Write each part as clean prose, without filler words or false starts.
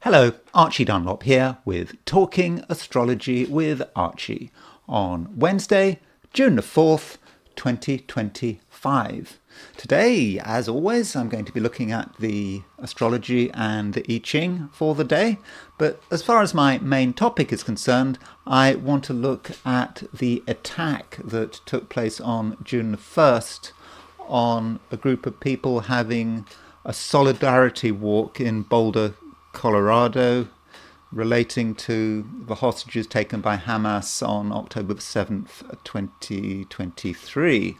Hello, Archie Dunlop here with Talking Astrology with Archie on Wednesday, June the 4th, 2025. Today, as always, I'm going to be looking at the astrology and the I Ching for the day. But as far as my main topic is concerned, I want to look at the attack that took place on June the 1st on a group of people having a solidarity walk in Boulder, Colorado, relating to the hostages taken by Hamas on October 7th, 2023.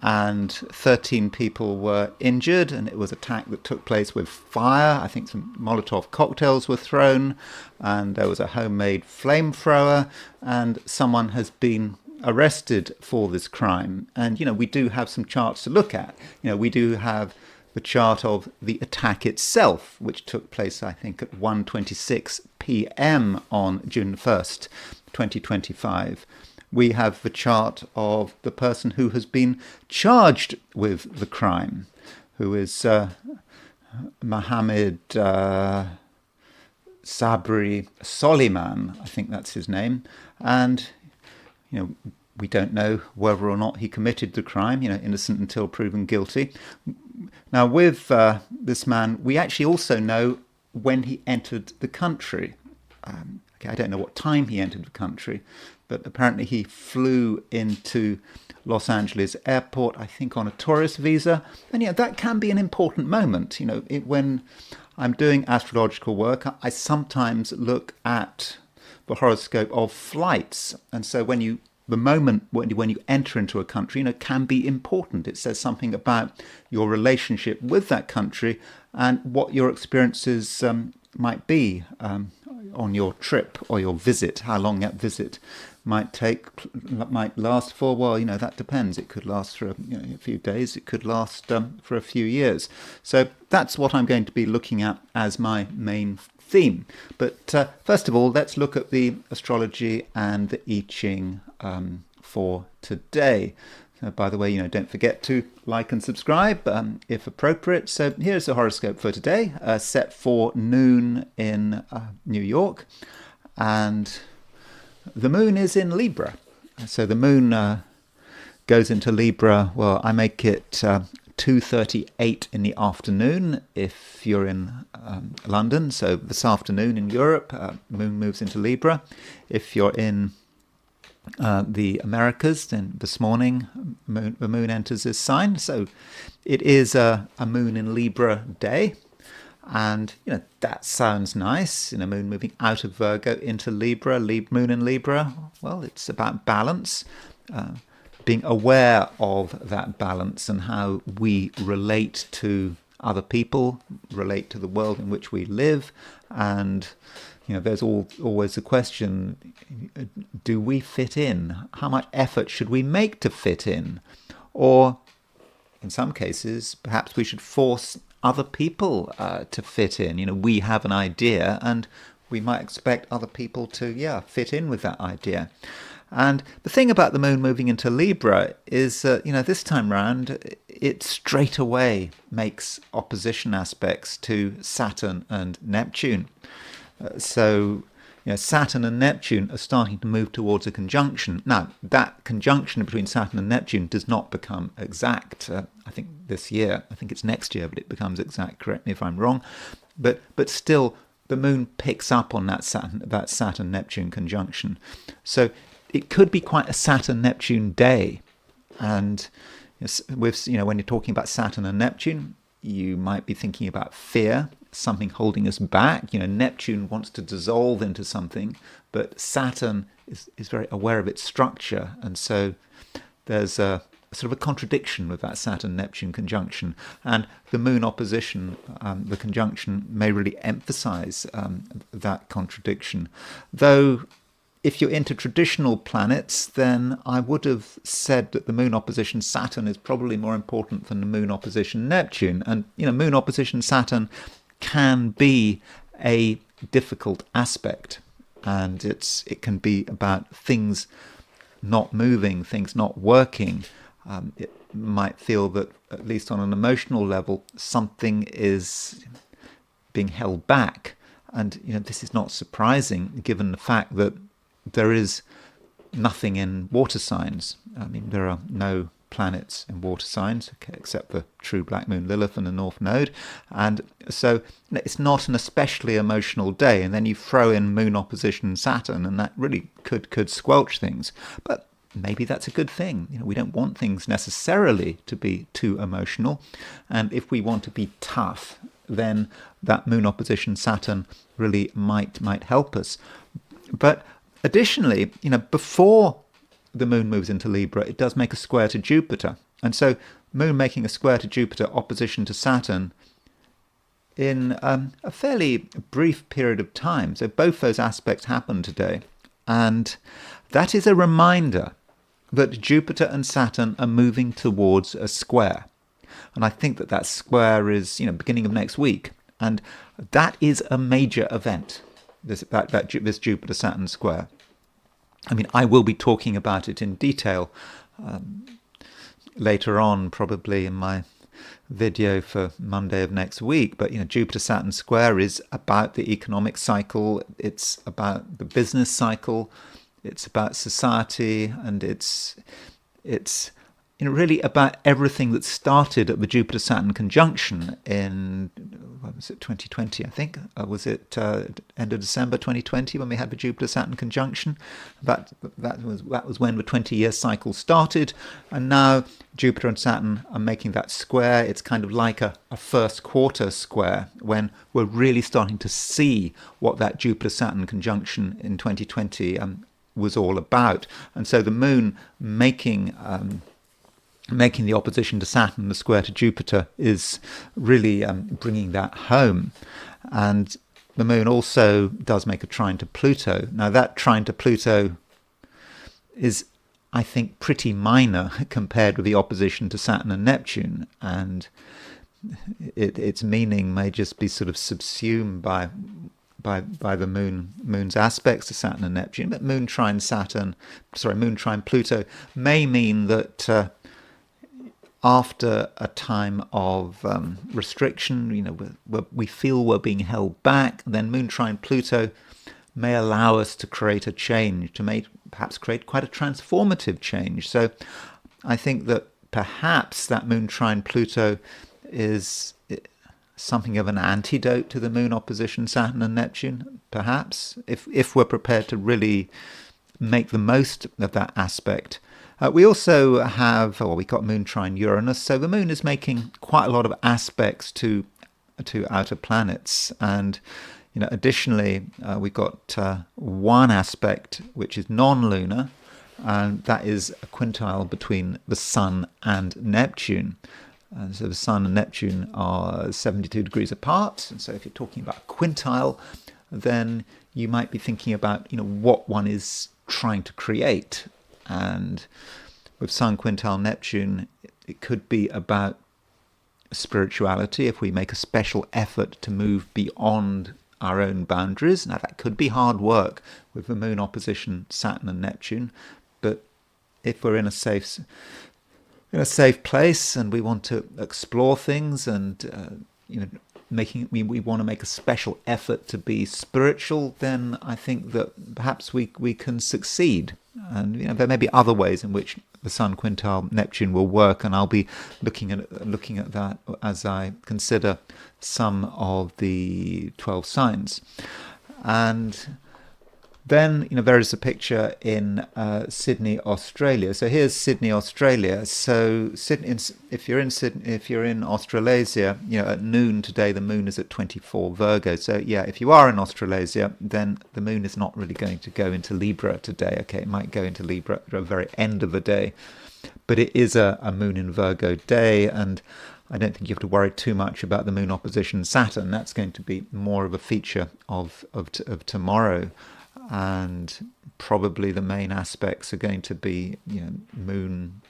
And 13 people were injured, and it was an attack that took place with fire. I think some Molotov cocktails were thrown, and there was a homemade flamethrower, and someone has been arrested for this crime. And, we do have some charts to look at. We do have the chart of the attack itself, which took place, I think, at 1:26 p.m. on June 1st, 2025. We have the chart of the person who has been charged with the crime, who is Mohamed Sabry Soliman, I think that's his name. And, we don't know whether or not he committed the crime, innocent until proven guilty. Now, with this man, we actually also know when he entered the country. I don't know what time he entered the country, but apparently he flew into Los Angeles airport, I think, on a tourist visa. And, that can be an important moment. When I'm doing astrological work, I sometimes look at the horoscope of flights. And so the moment when you enter into a country, can be important. It says something about your relationship with that country and what your experiences might be on your trip or your visit, how long that visit might last for. Well, that depends. It could last for a few days. It could last for a few years. So that's what I'm going to be looking at as my main theme. But first of all, let's look at the astrology and the I Ching for today. By the way, don't forget to like and subscribe if appropriate. So here's the horoscope for today, set for noon in New York. And the moon is in Libra. So the moon goes into Libra. Well, I make it 2:38 in the afternoon if you're in London. So this afternoon in Europe, moon moves into Libra. If you're in the Americas, then this morning the moon enters this sign. So it is a moon in Libra day. And, that sounds nice. Moon moving out of Virgo into Libra, moon in Libra. Well, it's about balance. Being aware of that balance and how we relate to other people, relate to the world in which we live. And, there's always the question, do we fit in? How much effort should we make to fit in? Or, in some cases, perhaps we should force other people to fit in. We have an idea and we might expect other people to, fit in with that idea. And the thing about the moon moving into Libra is, this time round, it straight away makes opposition aspects to Saturn and Neptune. So Saturn and Neptune are starting to move towards a conjunction. Now, that conjunction between Saturn and Neptune does not become exact, I think, this year. I think it's next year, but it becomes exact. Correct me if I'm wrong. But still, the moon picks up on that Saturn-Neptune conjunction. So it could be quite a Saturn-Neptune day. And with when you're talking about Saturn and Neptune, you might be thinking about fear, something holding us back. Neptune wants to dissolve into something, but Saturn is very aware of its structure. And so there's a sort of a contradiction with that Saturn-Neptune conjunction. And the moon opposition, the conjunction, may really emphasize that contradiction. Though, if you're into traditional planets, then I would have said that the moon opposition Saturn is probably more important than the moon opposition Neptune. And, moon opposition Saturn can be a difficult aspect. And it can be about things not moving, things not working. It might feel that, at least on an emotional level, something is being held back. And this is not surprising given the fact that there is nothing in water signs. I mean, there are no planets in water signs, except for true black moon Lilith and the North Node. And so it's not an especially emotional day. And then you throw in moon opposition Saturn, and that really could squelch things. But maybe that's a good thing. We don't want things necessarily to be too emotional. And if we want to be tough, then that moon opposition Saturn really might help us. But additionally, before the moon moves into Libra, it does make a square to Jupiter. And so moon making a square to Jupiter, opposition to Saturn, in a fairly brief period of time. So both those aspects happen today. And that is a reminder that Jupiter and Saturn are moving towards a square. And I think that square is, beginning of next week. And that is a major event, this Jupiter-Saturn square. I mean, I will be talking about it in detail later on, probably in my video for Monday of next week. But, Jupiter-Saturn square is about the economic cycle. It's about the business cycle. It's about society, and it's really about everything that started at the Jupiter-Saturn conjunction in, what was it, 2020, I think? Was it end of December 2020 when we had the Jupiter-Saturn conjunction? That was when the 20-year cycle started, and now Jupiter and Saturn are making that square. It's kind of like a first quarter square when we're really starting to see what that Jupiter-Saturn conjunction in 2020 was all about. And so the moon making the opposition to Saturn, the square to Jupiter, is really bringing that home. And the moon also does make a trine to Pluto. Now, that trine to Pluto is, I think, pretty minor compared with the opposition to Saturn and Neptune. And its meaning may just be sort of subsumed by the moon's aspects to Saturn and Neptune. But moon trine Pluto may mean that after a time of restriction, we feel we're being held back, then moon trine Pluto may allow us to create a change, perhaps create quite a transformative change. So I think that perhaps that moon trine Pluto is something of an antidote to the moon opposition Saturn and Neptune, perhaps, if we're prepared to really make the most of that aspect. We also have, we got moon trine Uranus, so the moon is making quite a lot of aspects to outer planets. And additionally, we've got one aspect which is non-lunar, and that is a quintile between the Sun and Neptune. So the Sun and Neptune are 72 degrees apart. And so if you're talking about a quintile, then you might be thinking about, what one is trying to create. And with Sun quintile Neptune, it could be about spirituality if we make a special effort to move beyond our own boundaries. Now, that could be hard work with the moon opposition Saturn and Neptune, but if we're in a safe place and we want to explore things and we want to make a special effort to be spiritual, then I think that perhaps we can succeed. And there may be other ways in which the Sun quintile Neptune will work, and I'll be looking at that as I consider some of the 12 signs. And then, there is a picture in Sydney, Australia. So here's Sydney, Australia. So Sydney, if you're in Australasia, at noon today, the moon is at 24 Virgo. So if you are in Australasia, then the moon is not really going to go into Libra today. Okay, it might go into Libra at the very end of the day, but it is a moon in Virgo day, and I don't think you have to worry too much about the moon opposition Saturn. That's going to be more of a feature of tomorrow. And probably the main aspects are going to be, moon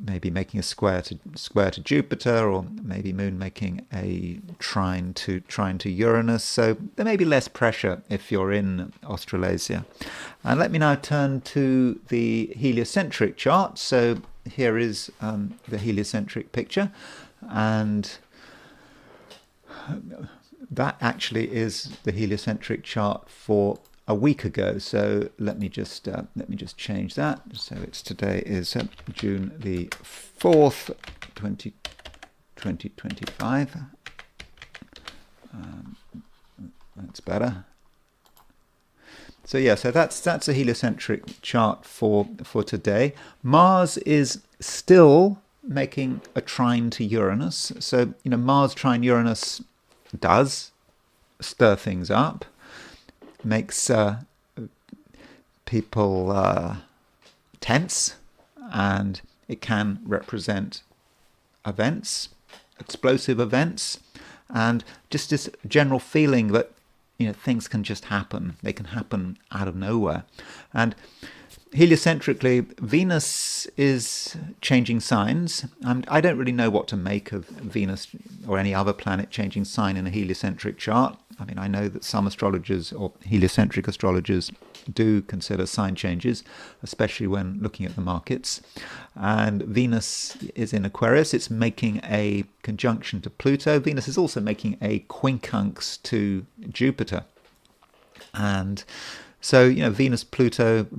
maybe making a square to Jupiter, or maybe moon making a trine to Uranus. So there may be less pressure if you're in Australasia. And let me now turn to the heliocentric chart. So here is the heliocentric picture, and that actually is the heliocentric chart for a week ago. So let me just change that. So it's today is June the 4th, 2025. That's better. So yeah, so that's a heliocentric chart for today. Mars is still making a trine to Uranus. So, Mars trine Uranus does stir things up, makes people tense, and it can represent events, explosive events, and just this general feeling that things can just happen. They can happen out of nowhere. And heliocentrically, Venus is changing signs. I don't really know what to make of Venus or any other planet changing sign in a heliocentric chart. I mean, I know that some astrologers or heliocentric astrologers do consider sign changes, especially when looking at the markets. And Venus is in Aquarius. It's making a conjunction to Pluto. Venus is also making a quincunx to Jupiter. And so, Venus conjunct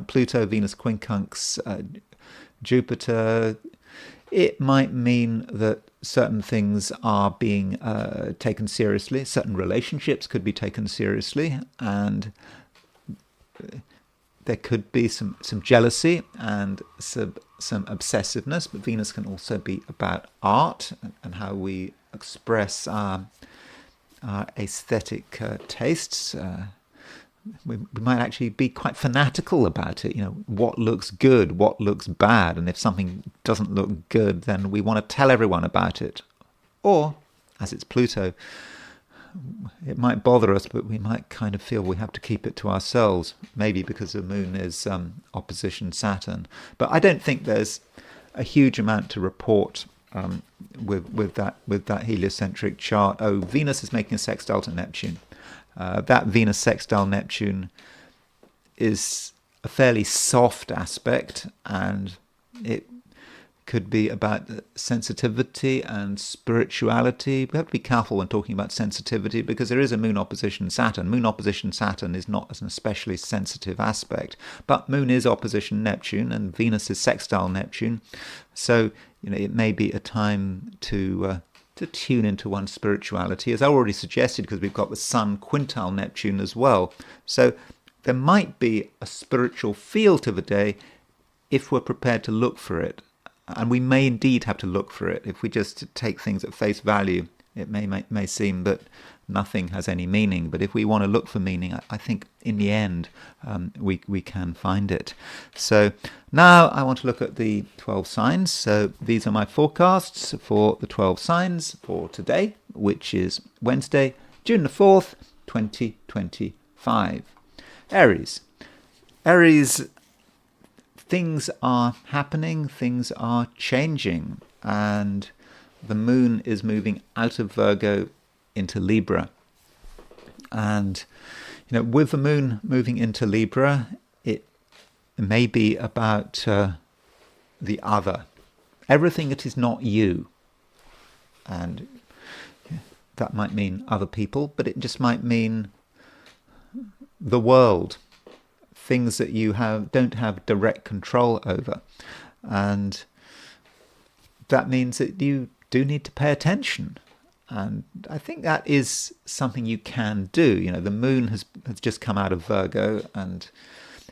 Pluto, Venus quincunx Jupiter. It might mean that certain things are being taken seriously. Certain relationships could be taken seriously, and there could be some jealousy and some obsessiveness. But Venus can also be about art and how we express our aesthetic tastes. We might actually be quite fanatical about it. What looks good, what looks bad, and if something doesn't look good, then we want to tell everyone about it. Or, as it's Pluto, it might bother us, but we might kind of feel we have to keep it to ourselves. Maybe because the moon is opposition Saturn. But I don't think there's a huge amount to report with that heliocentric chart. Oh, Venus is making a sextile to Neptune. That Venus sextile Neptune is a fairly soft aspect, and it could be about sensitivity and spirituality. We have to be careful when talking about sensitivity because there is a moon opposition Saturn. Moon opposition Saturn is not an especially sensitive aspect, but moon is opposition Neptune and Venus is sextile Neptune. So, it may be a time to tune into one's spirituality, as I already suggested, because we've got the Sun quintile Neptune as well. So there might be a spiritual feel to the day if we're prepared to look for it. And we may indeed have to look for it. If we just take things at face value, it may seem that nothing has any meaning. But if we want to look for meaning, I think in the end we can find it. So now I want to look at the 12 signs. So these are my forecasts for the 12 signs for today, which is Wednesday, June the 4th, 2025. Aries. Aries, things are happening, things are changing, and the moon is moving out of Virgo into Libra. And, with the moon moving into Libra, it may be about the other, everything that is not you. And that might mean other people, but it just might mean the world, things that you don't have direct control over. And that means that you do need to pay attention. And I think that is something you can do. The moon has just come out of Virgo, and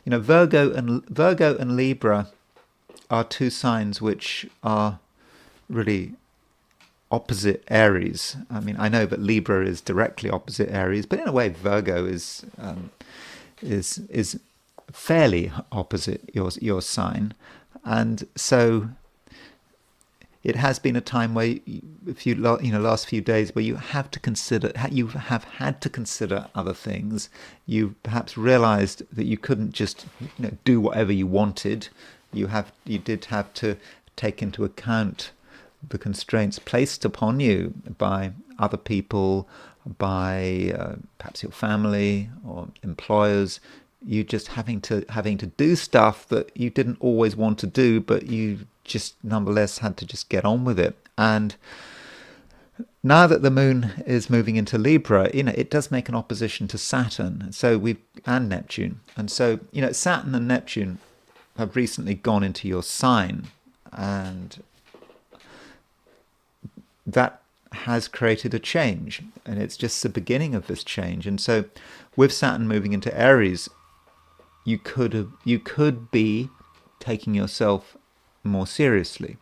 Virgo and Libra are two signs which are really opposite Aries. I mean, I know that Libra is directly opposite Aries, but in a way Virgo is fairly opposite your sign. And so it has been a time where last few days where you have had to consider other things. You perhaps realized that you couldn't just do whatever you wanted. You did have to take into account the constraints placed upon you by other people, by perhaps your family or employers. You just having to do stuff that you didn't always want to do, but you just nonetheless had to just get on with it. And Now that the moon is moving into Libra, it does make an opposition to Saturn, and Neptune. And so, Saturn and Neptune have recently gone into your sign, and that has created a change, and it's just the beginning of this change. And so with Saturn moving into Aries, you could be taking yourself more seriously.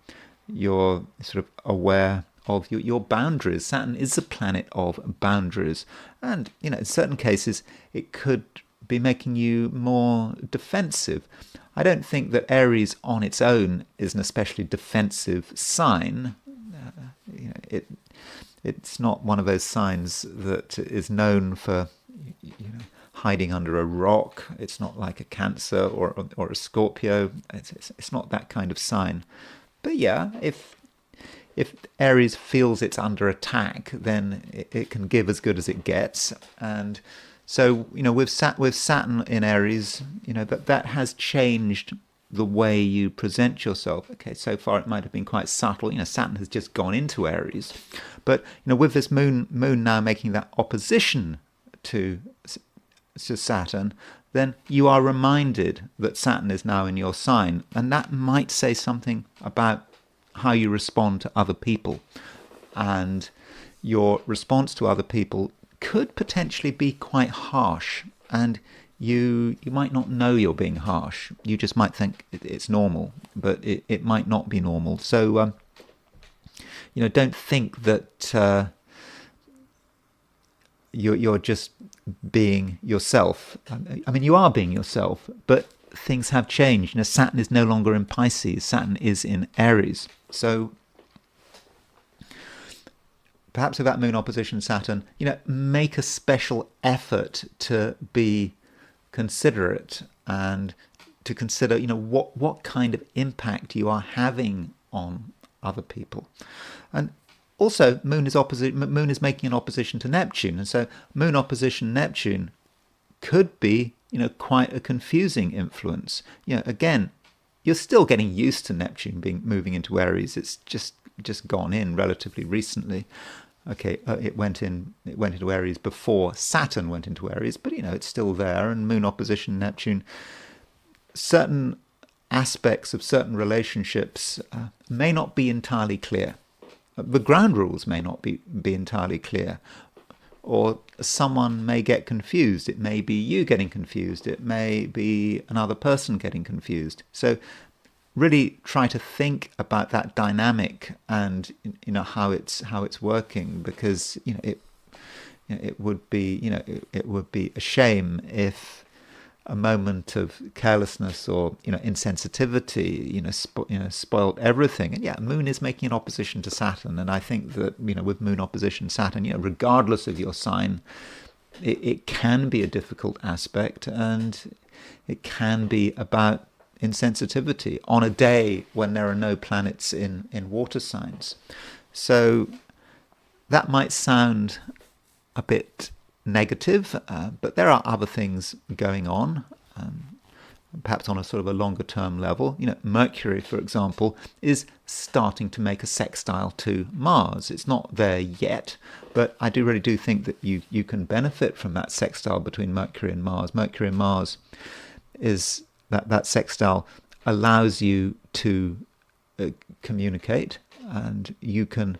You're sort of aware of your boundaries. Saturn is a planet of boundaries, and in certain cases it could be making you more defensive. I don't think that Aries on its own is an especially defensive sign. It's not one of those signs that is known for hiding under a rock. It's not like a Cancer or a Scorpio. It's not that kind of sign. But yeah, if Aries feels it's under attack, then it can give as good as it gets. And so, with Saturn in Aries, that has changed the way you present yourself. Okay, so far it might have been quite subtle. Saturn has just gone into Aries, but with this moon now making that opposition to Saturn, then you are reminded that Saturn is now in your sign, and that might say something about how you respond to other people. And your response to other people could potentially be quite harsh, and you might not know you're being harsh. You just might think it's normal, but it might not be normal. So don't think that you're just being yourself. I mean, you are being yourself, but things have changed. Saturn is no longer in Pisces. Saturn is in Aries. So perhaps with that moon opposition Saturn, make a special effort to be considerate and to consider, what kind of impact you are having on other people. And also, moon is making an opposition to Neptune, and so moon opposition Neptune could be, quite a confusing influence. Again, you're still getting used to Neptune moving into Aries. It's just gone in relatively recently. Okay, it went into Aries before Saturn went into Aries, but it's still there. And moon opposition Neptune, certain aspects of certain relationships may not be entirely clear. The ground rules may not be entirely clear, or someone may get confused. It may be you getting confused. It may be another person getting confused. So really try to think about that dynamic and how it's working, because it would be it would be a shame if a moment of carelessness or insensitivity spoiled everything. And yeah, moon is making an opposition to Saturn, and I think that with moon opposition Saturn, regardless of your sign, it can be a difficult aspect, and it can be about insensitivity on a day when there are no planets in water signs. So that might sound a bit negative, but there are other things going on, perhaps on a sort of a longer term level. Mercury, for example, is starting to make a sextile to Mars. It's not there yet, but I really do think that you can benefit from that sextile between Mercury and Mars. Mercury and Mars is that sextile allows you to communicate, and you can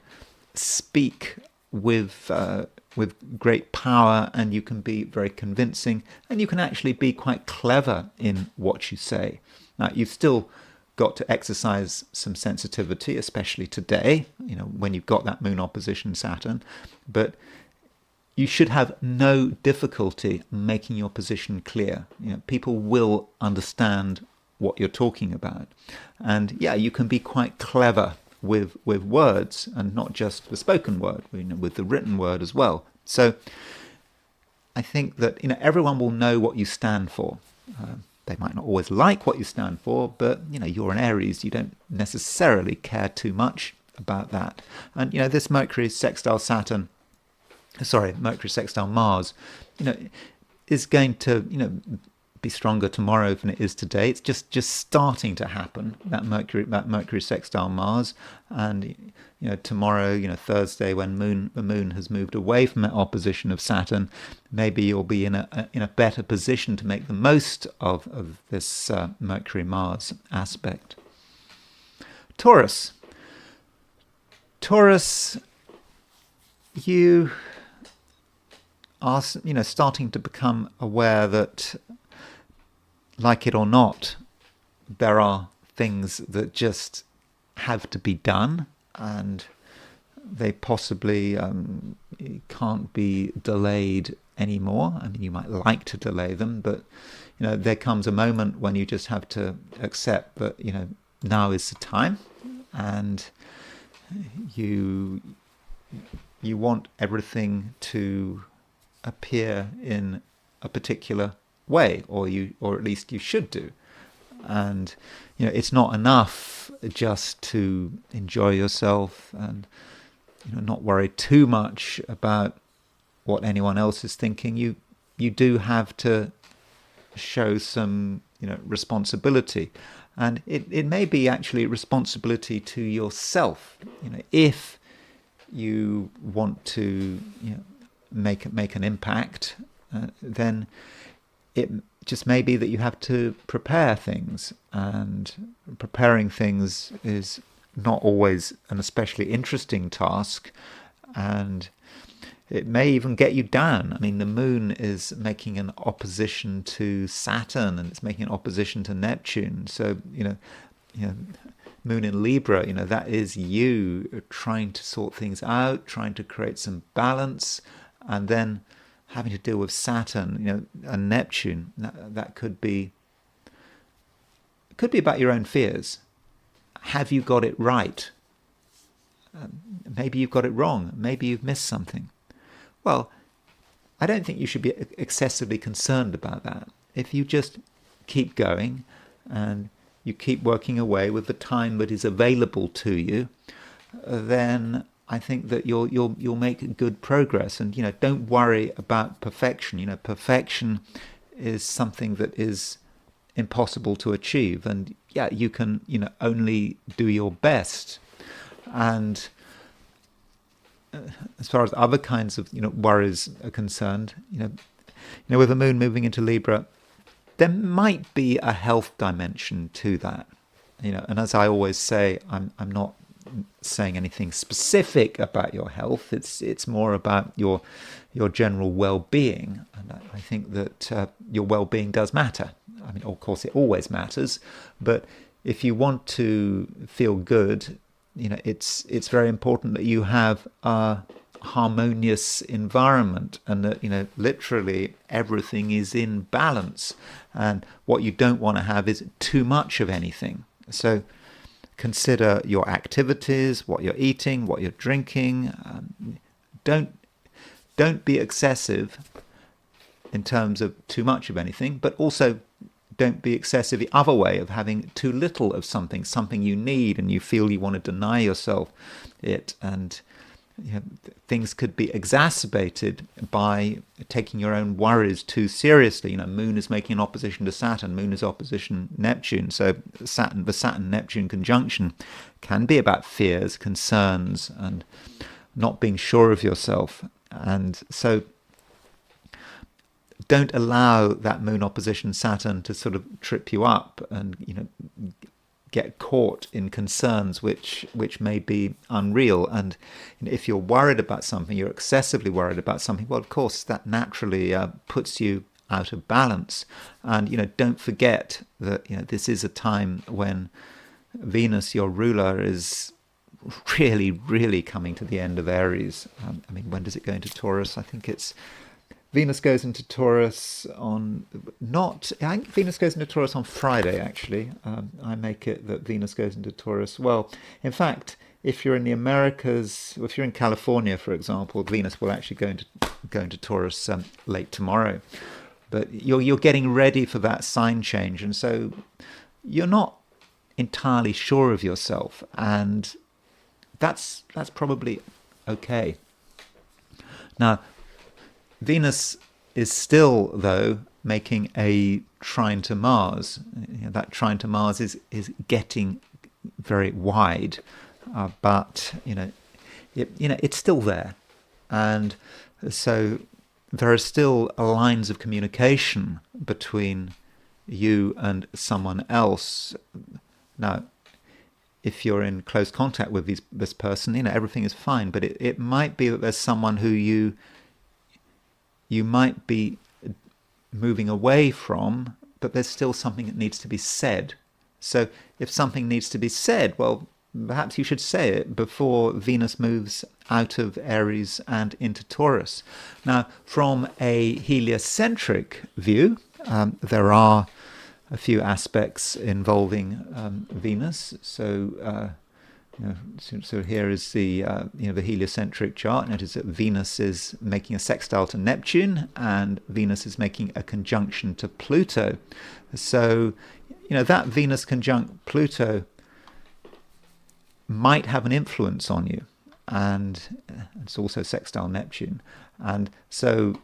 speak with great power, and you can be very convincing, and you can actually be quite clever in what you say. Now, you've still got to exercise some sensitivity, especially today, when you've got that moon opposition Saturn, but you should have no difficulty making your position clear. People will understand what you're talking about. And yeah, you can be quite clever with words, and not just the spoken word, with the written word as well. So I think that everyone will know what you stand for. They might not always like what you stand for, but you're an Aries. You don't necessarily care too much about that. And this Mercury sextile Mars, is going to be stronger tomorrow than it is today. It's just starting to happen, that Mercury sextile Mars. And tomorrow, Thursday, when the moon has moved away from that opposition of Saturn, maybe you'll be in a better position to make the most of this Mercury Mars aspect. Taurus, you are starting to become aware that, like it or not, there are things that just have to be done, and they possibly can't be delayed anymore. I mean, you might like to delay them, but there comes a moment when you just have to accept that now is the time, and you want everything to appear in a particular way, or at least you should do. And it's not enough just to enjoy yourself and not worry too much about what anyone else is thinking. You do have to show some responsibility, and it may be actually responsibility to yourself. If you want to make an impact, then it just may be that you have to prepare things, and preparing things is not always an especially interesting task, and it may even get you down. I mean, the moon is making an opposition to Saturn, and it's making an opposition to Neptune. So moon in Libra, that is you trying to sort things out, trying to create some balance, and then having to deal with Saturn, and Neptune. That could be about your own fears. Have you got it right? Maybe you've got it wrong. Maybe you've missed something. Well, I don't think you should be excessively concerned about that. If you just keep going and you keep working away with the time that is available to you, then I think that you'll make good progress. And don't worry about perfection. Perfection is something that is impossible to achieve, and you can only do your best. And as far as other kinds of worries are concerned, with the moon moving into Libra, there might be a health dimension to that. And as I always say, I'm not saying anything specific about your health. It's more about your general well-being, and I think that your well-being does matter. I mean, of course, it always matters, but if you want to feel good, it's very important that you have a harmonious environment, and that literally everything is in balance. And what you don't want to have is too much of anything. So consider your activities, what you're eating, what you're drinking. Don't be excessive in terms of too much of anything, but also don't be excessive the other way of having too little of something you need, and you feel you want to deny yourself it. And things could be exacerbated by taking your own worries too seriously. Moon is making an opposition to Saturn, moon is opposition Neptune. So the Saturn-Neptune conjunction can be about fears, concerns, and not being sure of yourself. And so don't allow that moon opposition Saturn to sort of trip you up and get caught in concerns which may be unreal. And if you're worried about something, you're excessively worried about something, well, of course, that naturally puts you out of balance. And don't forget that this is a time when Venus, your ruler, is really, really coming to the end of Aries. I mean, when does it go into Taurus? I think Venus goes into Taurus I think Venus goes into Taurus on Friday, actually. I make it that Venus goes into Taurus. Well, in fact, if you're in the Americas, if you're in California, for example, Venus will actually go into Taurus late tomorrow. But you're getting ready for that sign change, and so you're not entirely sure of yourself, and that's probably okay. Now, Venus is still, though, making a trine to Mars. That trine to Mars is getting very wide, but it's still there, and so there are still lines of communication between you and someone else. Now, if you're in close contact with this person, everything is fine, but it might be that there's someone who you might be moving away from, but there's still something that needs to be said. So if something needs to be said, well, perhaps you should say it before Venus moves out of Aries and into Taurus. Now, from a heliocentric view, there are a few aspects involving Venus. So, so here is the the heliocentric chart. Notice that Venus is making a sextile to Neptune, and Venus is making a conjunction to Pluto. So, that Venus conjunct Pluto might have an influence on you, and it's also sextile Neptune, and so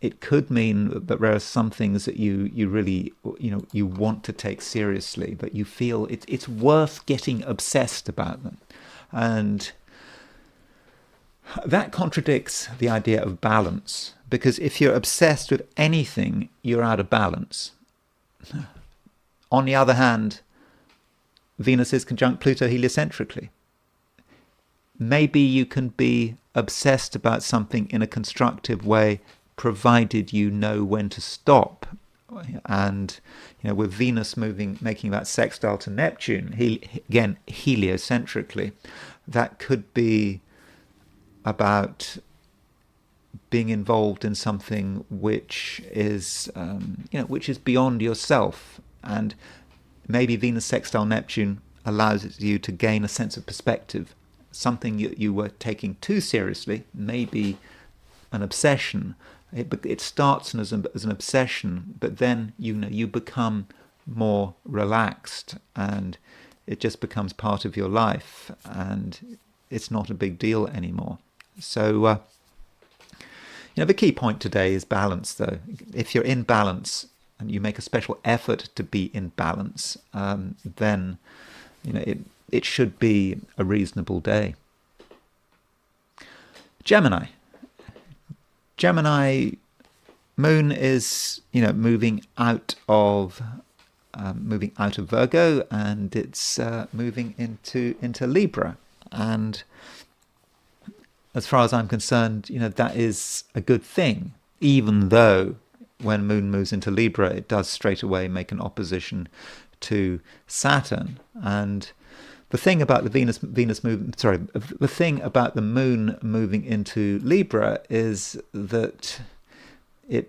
it could mean that there are some things that you really you want to take seriously, but you feel it's worth getting obsessed about them, and that contradicts the idea of balance, because if you're obsessed with anything, you're out of balance. On the other hand, Venus is conjunct Pluto heliocentrically. Maybe you can be obsessed about something in a constructive way, provided you know when to stop. And with Venus making that sextile to Neptune, again heliocentrically, that could be about being involved in something which is which is beyond yourself. And maybe Venus sextile Neptune allows you to gain a sense of perspective. Something you were taking too seriously, maybe an obsession. It starts as an obsession, but then you become more relaxed, and it just becomes part of your life, and it's not a big deal anymore. So, the key point today is balance, though. If you're in balance, and you make a special effort to be in balance, then it should be a reasonable day. Gemini, Moon is moving out of Virgo, and it's moving into Libra, and as far as I'm concerned, that is a good thing, even though when Moon moves into Libra, it does straight away make an opposition to Saturn. And the thing about the thing about the Moon moving into Libra is that it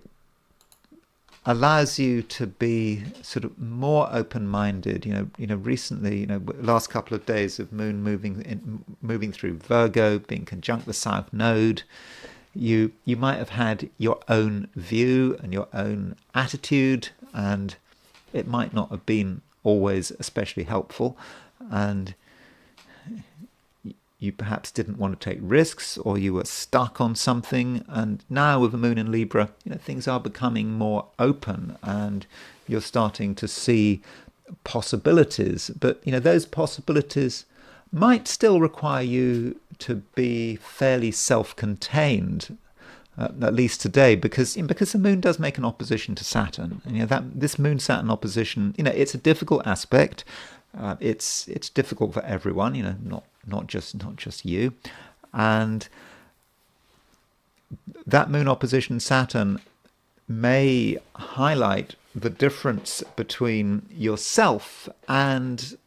allows you to be sort of more open-minded. Recently, last couple of days of Moon moving through Virgo, being conjunct the South Node. You might have had your own view and your own attitude, and it might not have been always especially helpful, and you perhaps didn't want to take risks, or you were stuck on something. And now with the Moon in Libra, things are becoming more open, and you're starting to see possibilities. But those possibilities might still require you to be fairly self-contained, at least today, because the Moon does make an opposition to Saturn. And that this Moon-Saturn opposition, it's a difficult aspect. It's difficult for everyone, not just you. And that Moon opposition Saturn may highlight the difference between yourself and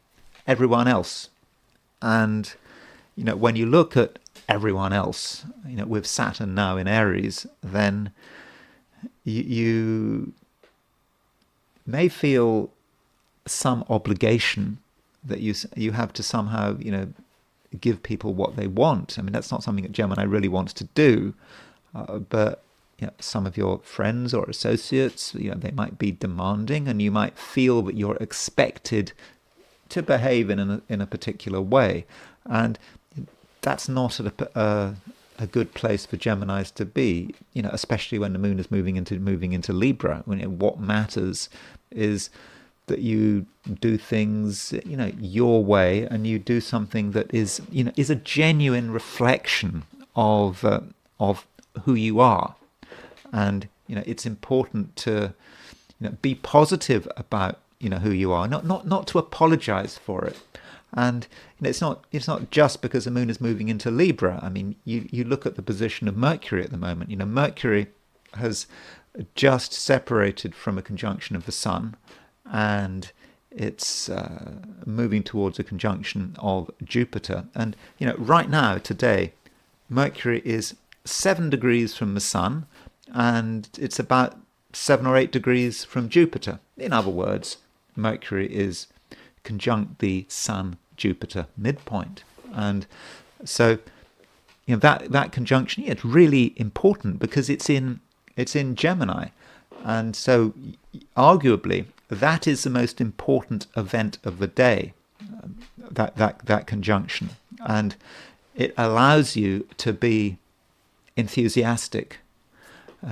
everyone else. And when you look at everyone else, with Saturn now in Aries, then you may feel some obligation that you have to somehow give people what they want. I mean, that's not something that Gemini really wants to do, but some of your friends or associates, they might be demanding, and you might feel that you're expected to behave in a particular way, and that's not a a good place for Geminis to be, especially when the moon is moving into Libra. What matters is that you do things, your way, and you do something that is a genuine reflection of who you are. And it's important to be positive about who you are, not to apologize for it. And it's not just because the moon is moving into Libra. I mean, you look at the position of Mercury at the moment. Mercury has just separated from a conjunction of the Sun, and it's moving towards a conjunction of Jupiter. And right now, today, Mercury is 7 degrees from the Sun, and it's about 7 or 8 degrees from Jupiter. In other words, Mercury is conjunct the Sun-Jupiter midpoint. And so that conjunction, it's really important because it's in Gemini. And so arguably that is the most important event of the day, that conjunction. And it allows you to be enthusiastic.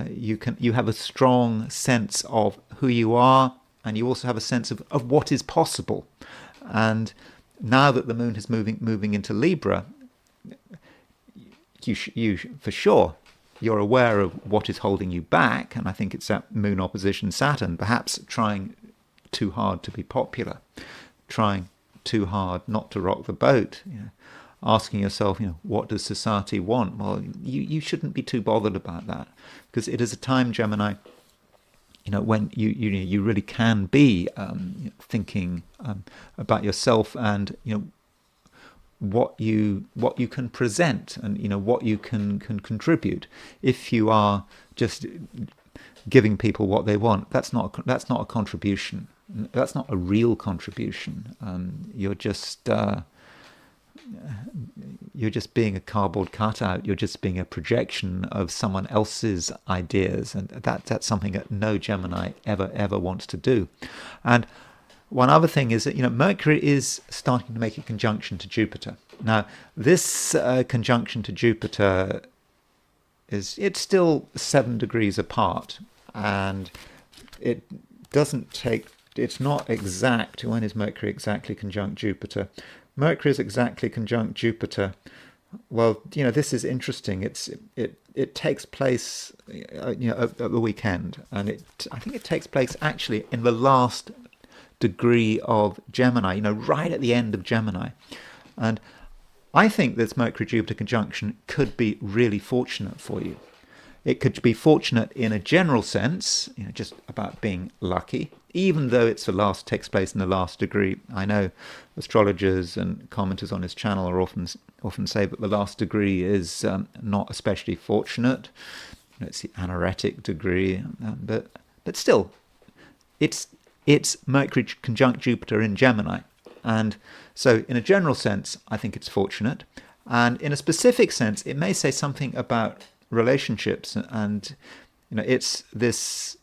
You have a strong sense of who you are, and you also have a sense of what is possible. And now that the moon is moving into Libra, you for sure, you're aware of what is holding you back, and I think it's that moon opposition Saturn, perhaps trying too hard to be popular, trying too hard not to rock the boat, asking yourself, what does society want? Well, you shouldn't be too bothered about that, because it is a time, Gemini, when you really can be thinking about yourself and what you can present and what you can contribute. If you are just giving people what they want, that's not a contribution. That's not a real contribution. You're just being a cardboard cutout. You're just being a projection of someone else's ideas, and that's something that no Gemini ever wants to do. And one other thing is that Mercury is starting to make a conjunction to Jupiter. Now, this conjunction to Jupiter it's still 7 degrees apart, and it doesn't take. It's not exact. When is Mercury exactly conjunct Jupiter? Mercury is exactly conjunct Jupiter. Well, this is interesting. It takes place, at the weekend, and I think it takes place actually in the last degree of Gemini. Right at the end of Gemini, and I think this Mercury-Jupiter conjunction could be really fortunate for you. It could be fortunate in a general sense, just about being lucky, even though takes place in the last degree. I know astrologers and commenters on his channel are often say that the last degree is not especially fortunate. It's the anaretic degree, but still, it's Mercury conjunct Jupiter in Gemini. And so in a general sense, I think it's fortunate. And in a specific sense, it may say something about relationships, and it's this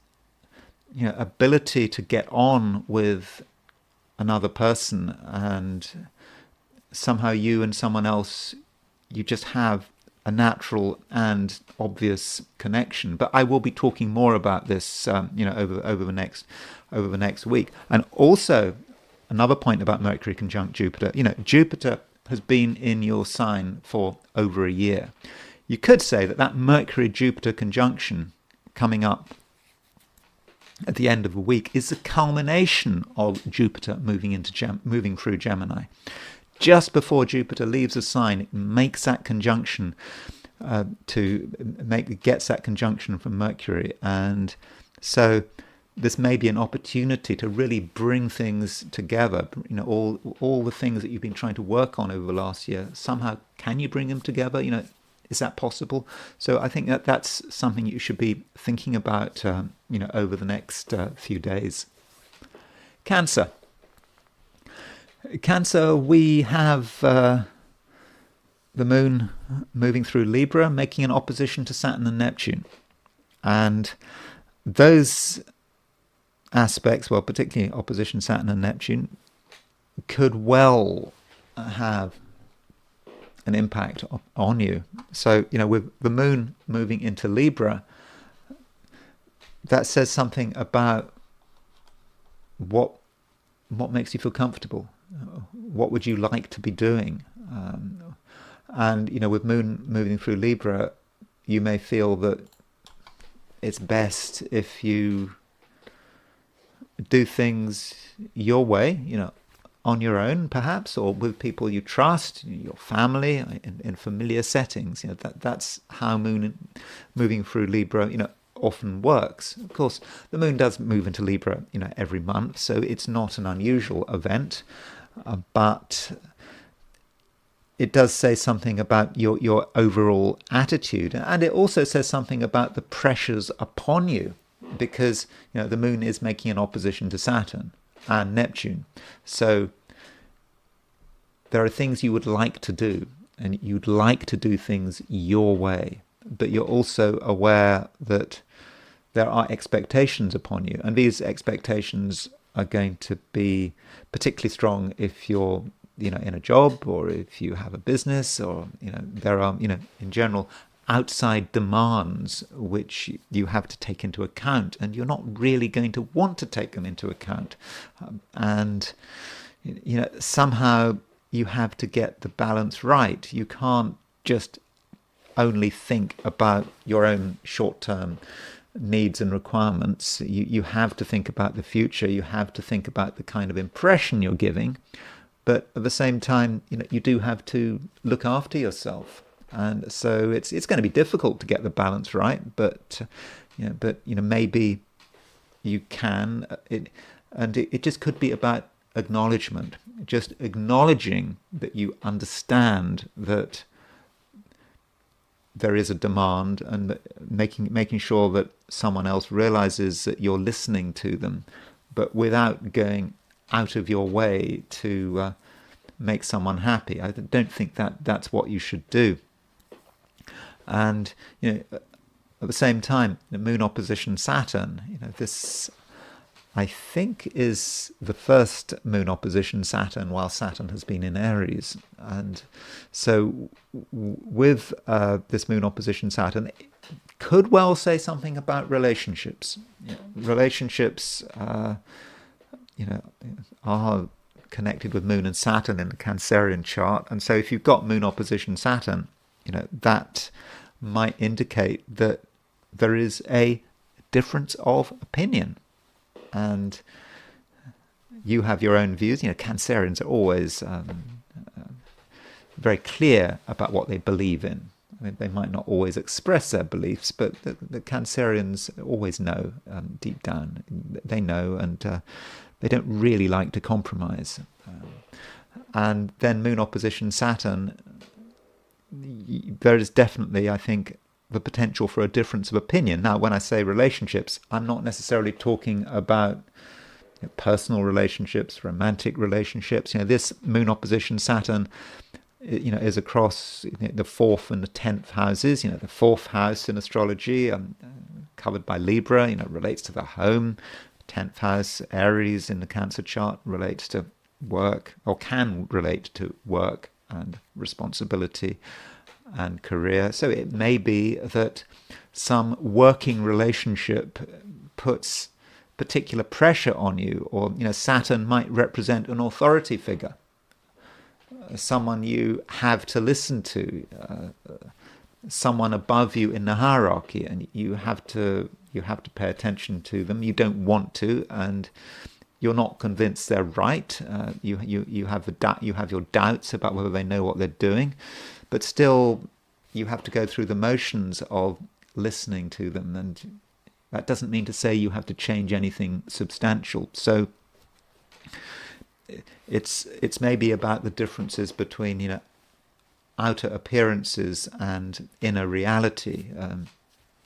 ability to get on with another person, and somehow you and someone else, you just have a natural and obvious connection. But I will be talking more about this over the next week. And also another point about Mercury conjunct Jupiter, Jupiter has been in your sign for over a year. You could say that Mercury-Jupiter conjunction coming up at the end of the week is the culmination of Jupiter moving through Gemini. Just before Jupiter leaves a sign, it makes that conjunction gets that conjunction from Mercury, and so this may be an opportunity to really bring things together. All the things that you've been trying to work on over the last year. Somehow, can you bring them together? Is that possible? So I think that's something you should be thinking about, over the next few days. Cancer. Cancer, we have the moon moving through Libra, making an opposition to Saturn and Neptune. And those aspects, well, particularly opposition Saturn and Neptune, could well have an impact on you. So, with the moon moving into Libra, that says something about what makes you feel comfortable. What would you like to be doing? And with moon moving through Libra, you may feel that it's best if you do things your way, on your own perhaps, or with people you trust, your family, in familiar settings. That's how moon moving through Libra, often works. Of course, the moon does move into Libra, every month, so it's not an unusual event, but it does say something about your overall attitude, and it also says something about the pressures upon you, because the moon is making an opposition to Saturn and Neptune. So there are things you would like to do, and you'd like to do things your way, but you're also aware that there are expectations upon you, and these expectations are going to be particularly strong if you're in a job, or if you have a business, or there are in general outside demands which you have to take into account, and you're not really going to want to take them into account, and somehow you have to get the balance right. You can't just only think about your own short-term needs and requirements. You have to think about the future. You have to think about the kind of impression you're giving, but at the same time, you do have to look after yourself. And so it's going to be difficult to get the balance right, but maybe you can. It just could be about acknowledgement, just acknowledging that you understand that there is a demand, and making sure that someone else realizes that you're listening to them, but without going out of your way to make someone happy. I don't think that's what you should do. And at the same time, the moon opposition Saturn, this, I think, is the first moon opposition Saturn while Saturn has been in Aries. And so with this moon opposition Saturn, it could well say something about relationships. Relationships are connected with moon and Saturn in the Cancerian chart. And so if you've got moon opposition Saturn, that might indicate that there is a difference of opinion, and you have your own views. Cancerians are always very clear about what they believe in. I mean, they might not always express their beliefs, but the Cancerians always know deep down. They know, and they don't really like to compromise. And then moon opposition Saturn, there is definitely, I think, the potential for a difference of opinion. Now, when I say relationships, I'm not necessarily talking about personal relationships, romantic relationships. This moon opposition Saturn, is across the 4th and the 10th houses. The 4th house in astrology, covered by Libra, relates to the home. 10th house, Aries, in the Cancer chart, relates to work, or can relate to work and responsibility and career. So it may be that some working relationship puts particular pressure on you, or Saturn might represent an authority figure, someone you have to listen to, someone above you in the hierarchy, and you have to pay attention to them. You don't want to, and you're not convinced they're right. You have your doubts about whether they know what they're doing, but still you have to go through the motions of listening to them, and that doesn't mean to say you have to change anything substantial. So it's maybe about the differences between outer appearances and inner reality.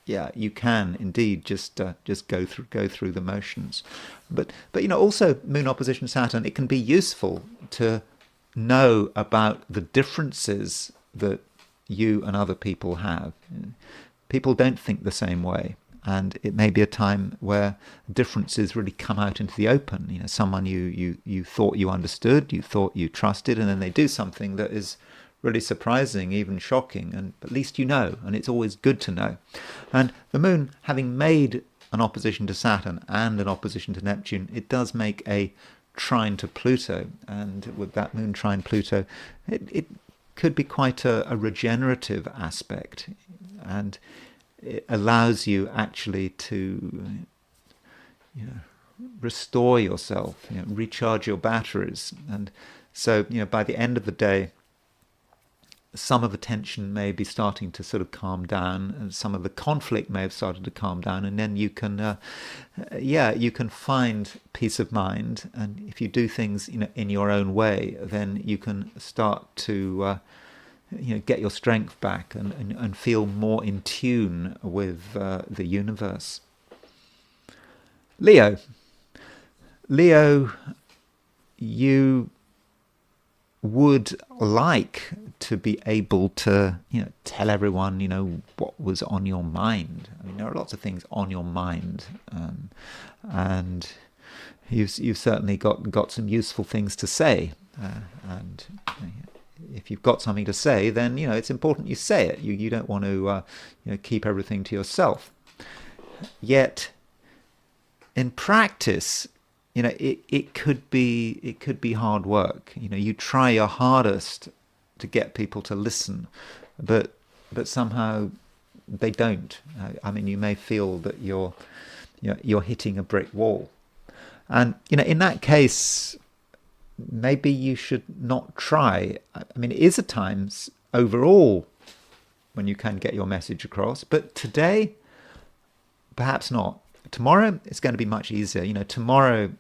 You can indeed just go through the motions, but also moon opposition Saturn, it can be useful to know about the differences that you and other people have. People don't think the same way, and it may be a time where differences really come out into the open. Someone you thought you understood, you thought you trusted, and then they do something that is really surprising, even shocking, and at least you know, and it's always good to know. And the moon, having made an opposition to Saturn and an opposition to Neptune, it does make a trine to Pluto, and with that moon trine Pluto, it could be quite a regenerative aspect, and it allows you actually to restore yourself, recharge your batteries. And so by the end of the day, some of the tension may be starting to sort of calm down, and some of the conflict may have started to calm down, and then you can you can find peace of mind. And if you do things in your own way, then you can start to get your strength back, and feel more in tune with the universe. Leo, you would like to be able to tell everyone what was on your mind. I mean, there are lots of things on your mind, and you've certainly got some useful things to say, and if you've got something to say, then it's important you say it. You don't want to keep everything to yourself. Yet in practice, it could be hard work. You try your hardest to get people to listen, but somehow they don't. I mean, you may feel that you're hitting a brick wall, and in that case, maybe you should not try. I mean, it is at times overall when you can get your message across, but today, perhaps not. Tomorrow it's going to be much easier. Tomorrow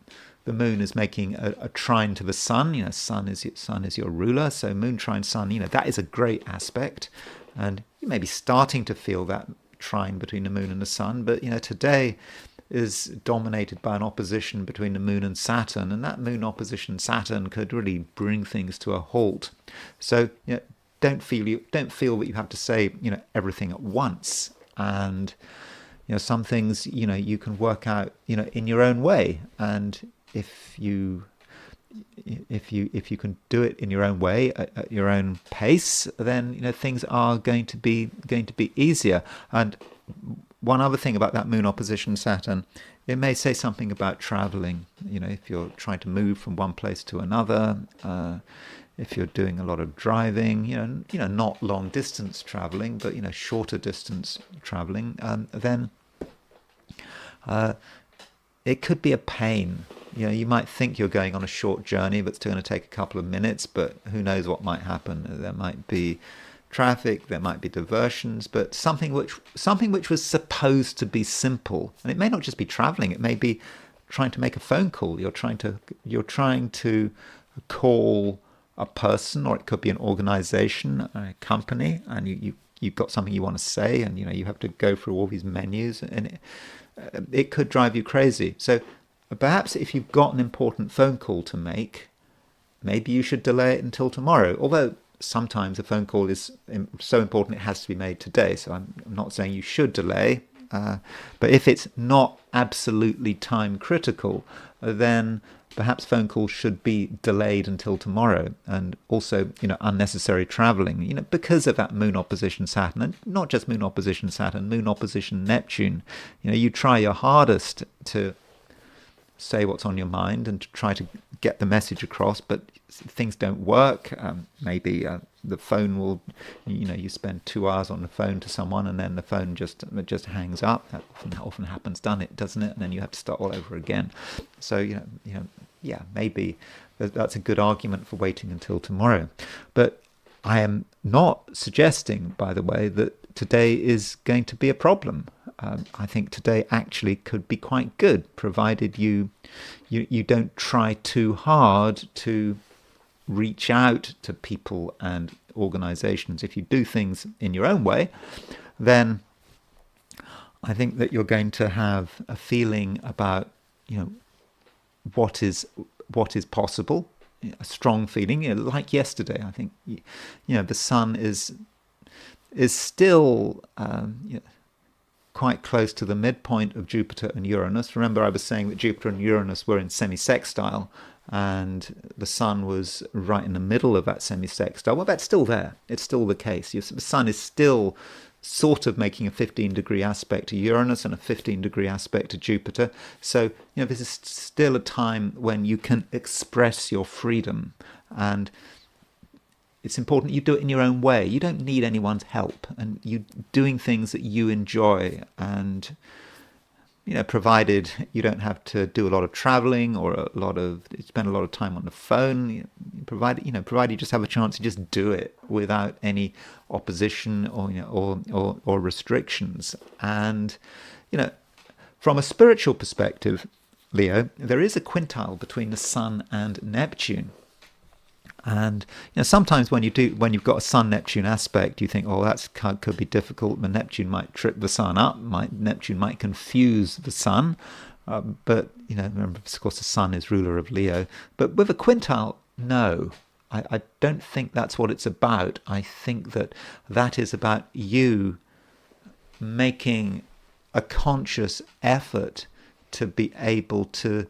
the moon is making a trine to the sun. Sun is your ruler, so moon trine sun. That is a great aspect, and you may be starting to feel that trine between the moon and the sun. But today is dominated by an opposition between the moon and Saturn, and that moon opposition Saturn could really bring things to a halt. So don't feel that you have to say everything at once, and some things you can work out in your own way. And if you can do it in your own way, at your own pace, then things are going to be easier. And one other thing about that moon opposition Saturn, it may say something about traveling. If you're trying to move from one place to another, if you're doing a lot of driving, not long distance traveling, but shorter distance traveling, then it could be a pain. You might think you're going on a short journey that's going to take a couple of minutes, but who knows what might happen. There might be traffic, there might be diversions, but something which was supposed to be simple, and it may not just be traveling, it may be trying to make a phone call. You're trying to call a person, or it could be an organization, a company, and you've got something you want to say, and you have to go through all these menus, and it could drive you crazy. So perhaps if you've got an important phone call to make, maybe you should delay it until tomorrow. Although sometimes a phone call is so important it has to be made today, so I'm not saying you should delay. But if it's not absolutely time critical, then perhaps phone calls should be delayed until tomorrow. And also, unnecessary traveling, because of that moon opposition Saturn, and not just moon opposition Saturn, moon opposition Neptune. You try your hardest to say what's on your mind and to try to get the message across, but things don't work. Maybe the phone will, you spend 2 hours on the phone to someone, and then the phone just hangs up. That often happens, doesn't it? And then you have to start all over again. So maybe that's a good argument for waiting until tomorrow. But I am not suggesting, by the way, that today is going to be a problem. I think today actually could be quite good, provided you don't try too hard to reach out to people and organizations. If you do things in your own way, then I think that you're going to have a feeling about what is possible, a strong feeling, like yesterday. I think the sun is still quite close to the midpoint of Jupiter and Uranus. Remember, I was saying that Jupiter and Uranus were in semi-sextile, and the Sun was right in the middle of that semi-sextile. Well, that's still there. It's still the case. The Sun is still sort of making a 15-degree aspect to Uranus and a 15-degree aspect to Jupiter. So, this is still a time when you can express your freedom, and it's important you do it in your own way. You don't need anyone's help, and you doing things that you enjoy, and provided you don't have to do a lot of traveling or spend a lot of time on the phone, provided you just have a chance to just do it without any opposition or restrictions. And from a spiritual perspective, Leo, there is a quintile between the Sun and Neptune. And sometimes when you've got a Sun-Neptune aspect, you think, oh, that could be difficult. The Neptune might trip the Sun up. Neptune might confuse the Sun. But remember, of course, the Sun is ruler of Leo. But with a quintile, no, I don't think that's what it's about. I think that is about you making a conscious effort to be able to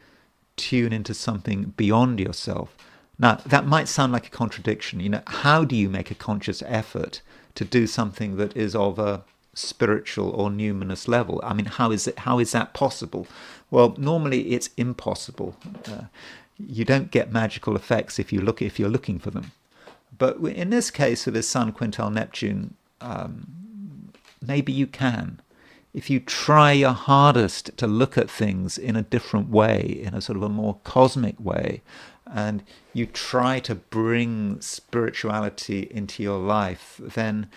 tune into something beyond yourself. Now, that might sound like a contradiction. How do you make a conscious effort to do something that is of a spiritual or numinous level? I mean, how is that possible? Well, normally it's impossible. You don't get magical effects if you're looking for them. But in this case, with this Sun quintile Neptune, maybe you can. If you try your hardest to look at things in a different way, in a sort of a more cosmic way, and you try to bring spirituality into your life, then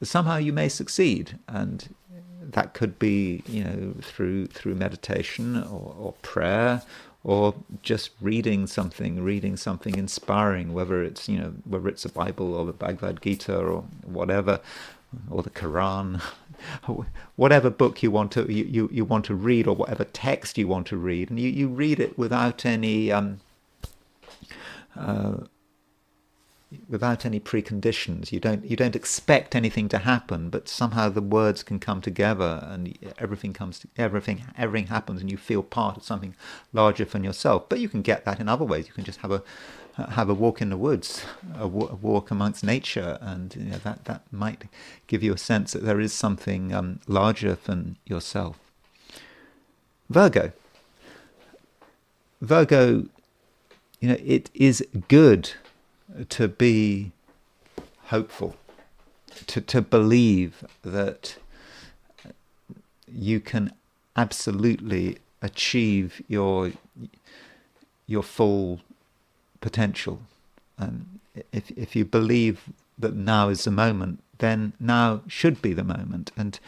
somehow you may succeed. And that could be, through meditation or prayer, or just reading something inspiring, whether it's a Bible or the Bhagavad Gita or whatever, or the Quran, whatever book you want to read, or whatever text you want to read, and you read it without any preconditions. You don't expect anything to happen, but somehow the words can come together, and everything happens, and you feel part of something larger than yourself. But you can get that in other ways. You can just have a walk in the woods, a walk amongst nature, and that might give you a sense that there is something larger than yourself. Virgo, it is good to be hopeful, to believe that you can absolutely achieve your full potential. And if you believe that now is the moment, then now should be the moment. And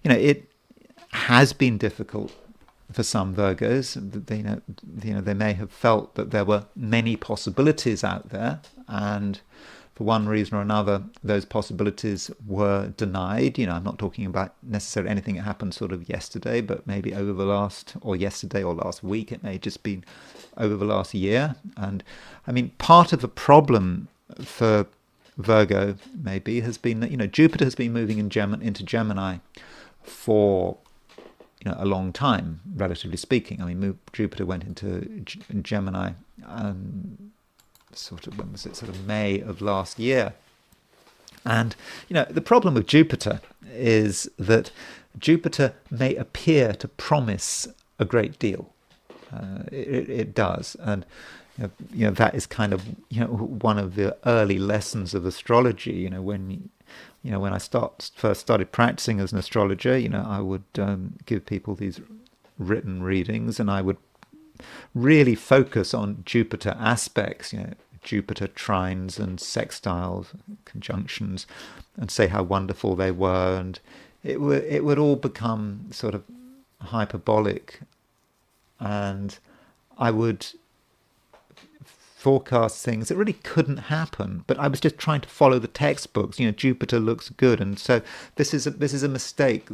it has been difficult for some Virgos. They may have felt that there were many possibilities out there, and for one reason or another, those possibilities were denied. I'm not talking about necessarily anything that happened sort of yesterday, but maybe over the last week. It may have just been over the last year. And I mean, part of the problem for Virgo maybe has been that Jupiter has been moving into Gemini for a long time, relatively speaking. I mean, Jupiter went into Gemini sort of May of last year. And the problem with Jupiter is that Jupiter may appear to promise a great deal. It does, and that is kind of one of the early lessons of astrology. When I first started practicing as an astrologer, I would give people these written readings, and I would really focus on Jupiter aspects, Jupiter trines and sextiles, conjunctions, and say how wonderful they were, and it would all become sort of hyperbolic, and I would forecast things that really couldn't happen, but I was just trying to follow the textbooks. Jupiter looks good, and so this is a mistake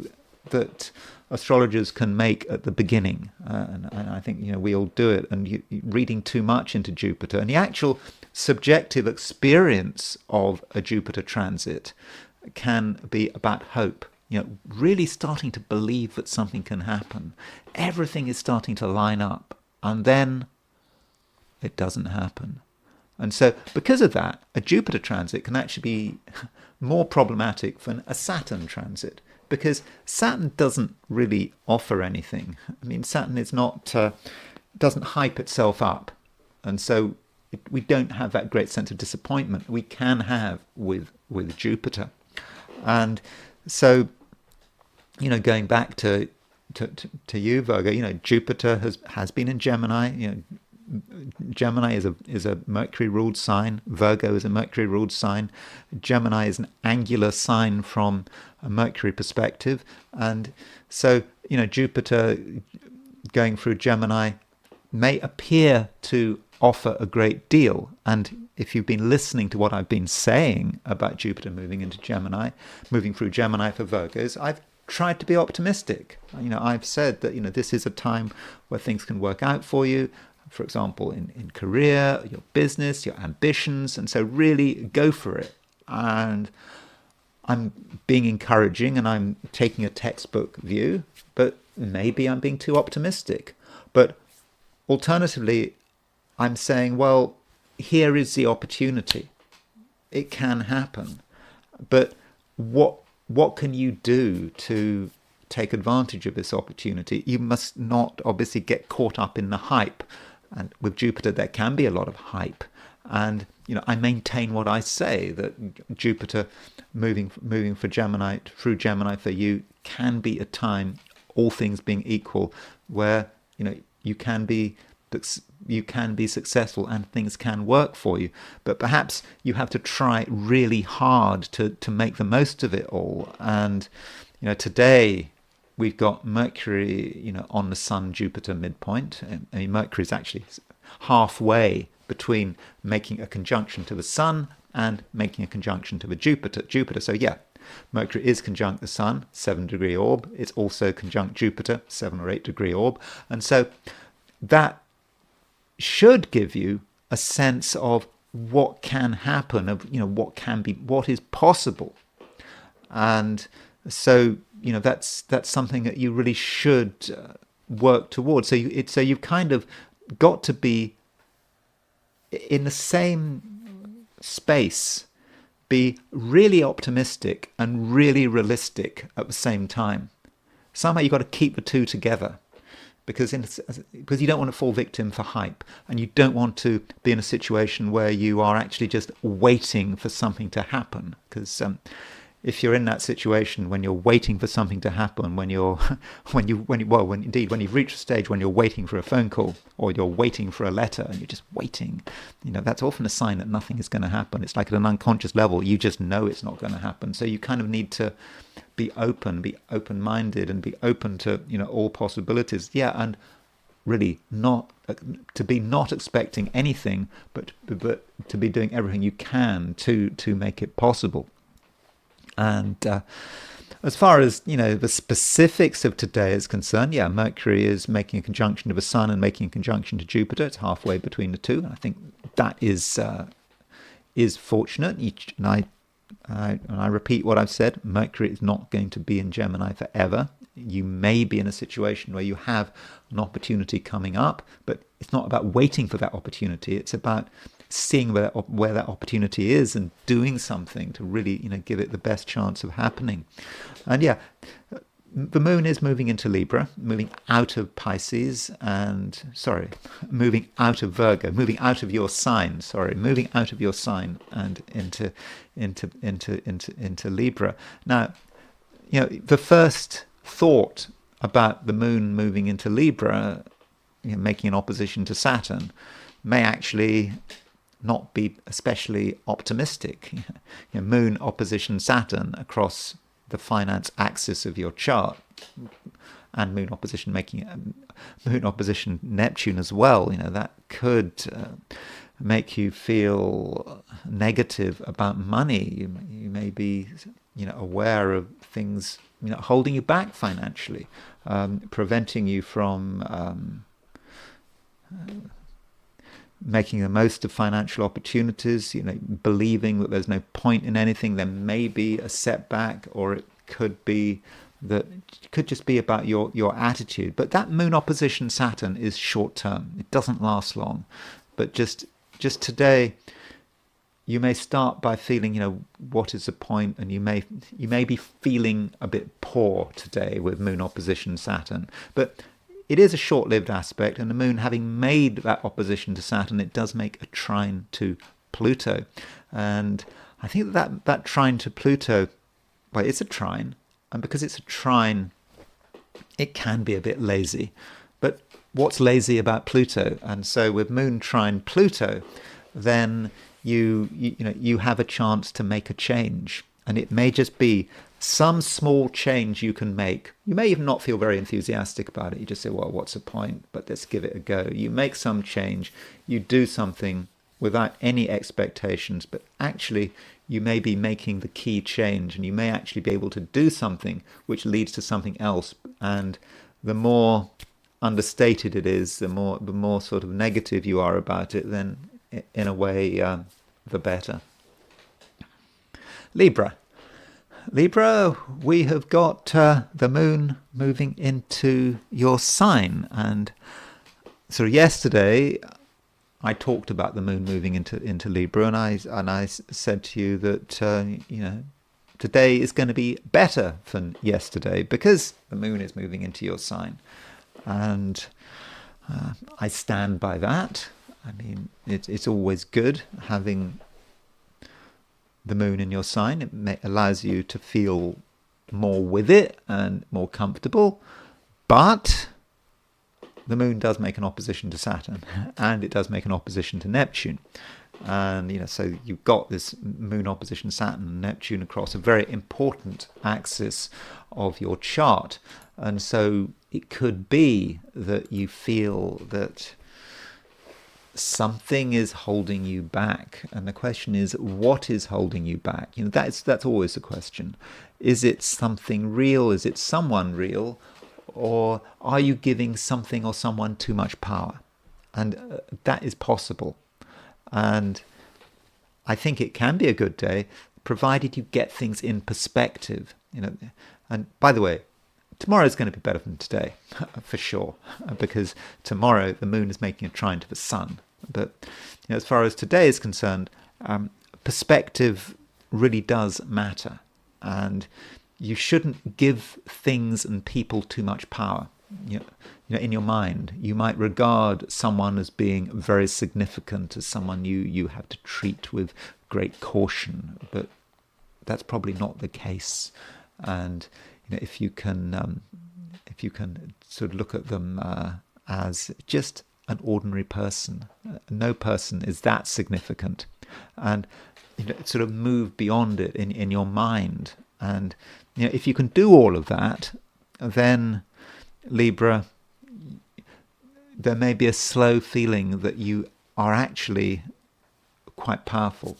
that astrologers can make at the beginning, and I think we all do it. And reading too much into Jupiter, and the actual subjective experience of a Jupiter transit can be about hope. really starting to believe that something can happen. Everything is starting to line up, and then it doesn't happen. And so because of that, a Jupiter transit can actually be more problematic than a Saturn transit, because Saturn doesn't really offer anything. I mean, Saturn is not doesn't hype itself up, and so we don't have that great sense of disappointment we can have with Jupiter. And so, going back to you, Virgo, Jupiter has been in Gemini. Gemini is a Mercury ruled sign. Virgo is a Mercury ruled sign. Gemini is an angular sign from a Mercury perspective, and so Jupiter going through Gemini may appear to offer a great deal. And if you've been listening to what I've been saying about Jupiter moving into Gemini, moving through Gemini for Virgos, I've tried to be optimistic. I've said that this is a time where things can work out for you, for example, in career, your business, your ambitions, and so really go for it. And I'm being encouraging and I'm taking a textbook view, but maybe I'm being too optimistic. But alternatively, I'm saying, well, here is the opportunity. It can happen. But what can you do to take advantage of this opportunity? You must not obviously get caught up in the hype. And with Jupiter, there can be a lot of hype. And I maintain what I say, that Jupiter moving for Gemini, through Gemini for you, can be a time, all things being equal, where you can be successful and things can work for you. But perhaps you have to try really hard to make the most of it all. And today we've got Mercury on the Sun-Jupiter midpoint. I mean, Mercury is actually halfway between making a conjunction to the Sun and making a conjunction to the Jupiter. So yeah, Mercury is conjunct the Sun, 7-degree orb. It's also conjunct Jupiter, 7 or 8 degree orb. And so that should give you a sense of what can happen, of what is possible. And so that's something that you really should work towards. So you've kind of got to be in the same space, be really optimistic and really realistic at the same time. Somehow you've got to keep the two together, because you don't want to fall victim for hype, and you don't want to be in a situation where you are actually just waiting for something to happen. Because if you're in that situation when you're waiting for something to happen, when you've reached a stage when you're waiting for a phone call or you're waiting for a letter and you're just waiting, that's often a sign that nothing is going to happen. It's like at an unconscious level, you just know it's not going to happen. So you kind of need to be open-minded and be open to all possibilities. Yeah, and really not expecting anything, but to be doing everything you can to make it possible. And as far as the specifics of today is concerned, yeah, Mercury is making a conjunction to the Sun and making a conjunction to Jupiter. It's halfway between the two, and I think that is fortunate. And I repeat what I've said: Mercury is not going to be in Gemini forever. You may be in a situation where you have an opportunity coming up, but it's not about waiting for that opportunity. It's about seeing where that opportunity is and doing something to really give it the best chance of happening. And yeah, the moon is moving into Libra, moving out of Pisces, moving out of Virgo, moving out of your sign and into Libra. Now, the first thought about the moon moving into Libra, making an opposition to Saturn, may actually not be especially optimistic. Moon opposition Saturn across the finance axis of your chart, and moon opposition Neptune as well. That could make you feel negative about money. You may be aware of things holding you back financially, preventing you from making the most of financial opportunities, believing that there's no point in anything. There may be a setback, or it could be that could just be about your attitude. But that moon opposition Saturn is short term. It doesn't last long. But just today, you may start by feeling, what is the point? And you may be feeling a bit poor today with moon opposition Saturn. But it is a short-lived aspect, and the moon having made that opposition to Saturn, it does make a trine to Pluto. And I think that trine to Pluto, well, it's a trine. And because it's a trine, it can be a bit lazy. But what's lazy about Pluto? And so with moon trine Pluto, then you have a chance to make a change. And it may just be some small change you can make. You may even not feel very enthusiastic about it. You just say, well, what's the point? But let's give it a go. You make some change. You do something without any expectations, but actually you may be making the key change, and you may actually be able to do something which leads to something else. And the more understated it is, the more sort of negative you are about it, then in a way, the better. Libra, we have got the moon moving into your sign, and so yesterday I talked about the moon moving into Libra, and I said to you that today is going to be better than yesterday because the moon is moving into your sign, and I stand by that. I mean, it's always good having the moon in your sign. It allows you to feel more with it and more comfortable, but the moon does make an opposition to Saturn, and it does make an opposition to Neptune. And, so you've got this moon opposition Saturn and Neptune across a very important axis of your chart. And so it could be that you feel that something is holding you back. And the question is, what is holding you back? That's always the question. Is it something real? Is it someone real? Or are you giving something or someone too much power? And that is possible. And I think it can be a good day, provided you get things in perspective. And by the way, tomorrow is going to be better than today, for sure, because tomorrow the moon is making a trine to the sun. But as far as today is concerned, perspective really does matter. And you shouldn't give things and people too much power. In your mind, you might regard someone as being very significant, as someone you have to treat with great caution, but that's probably not the case. And if you can sort of look at them as just an ordinary person, no person is that significant, and sort of move beyond it in your mind. And if you can do all of that, then Libra, there may be a slow feeling that you are actually quite powerful,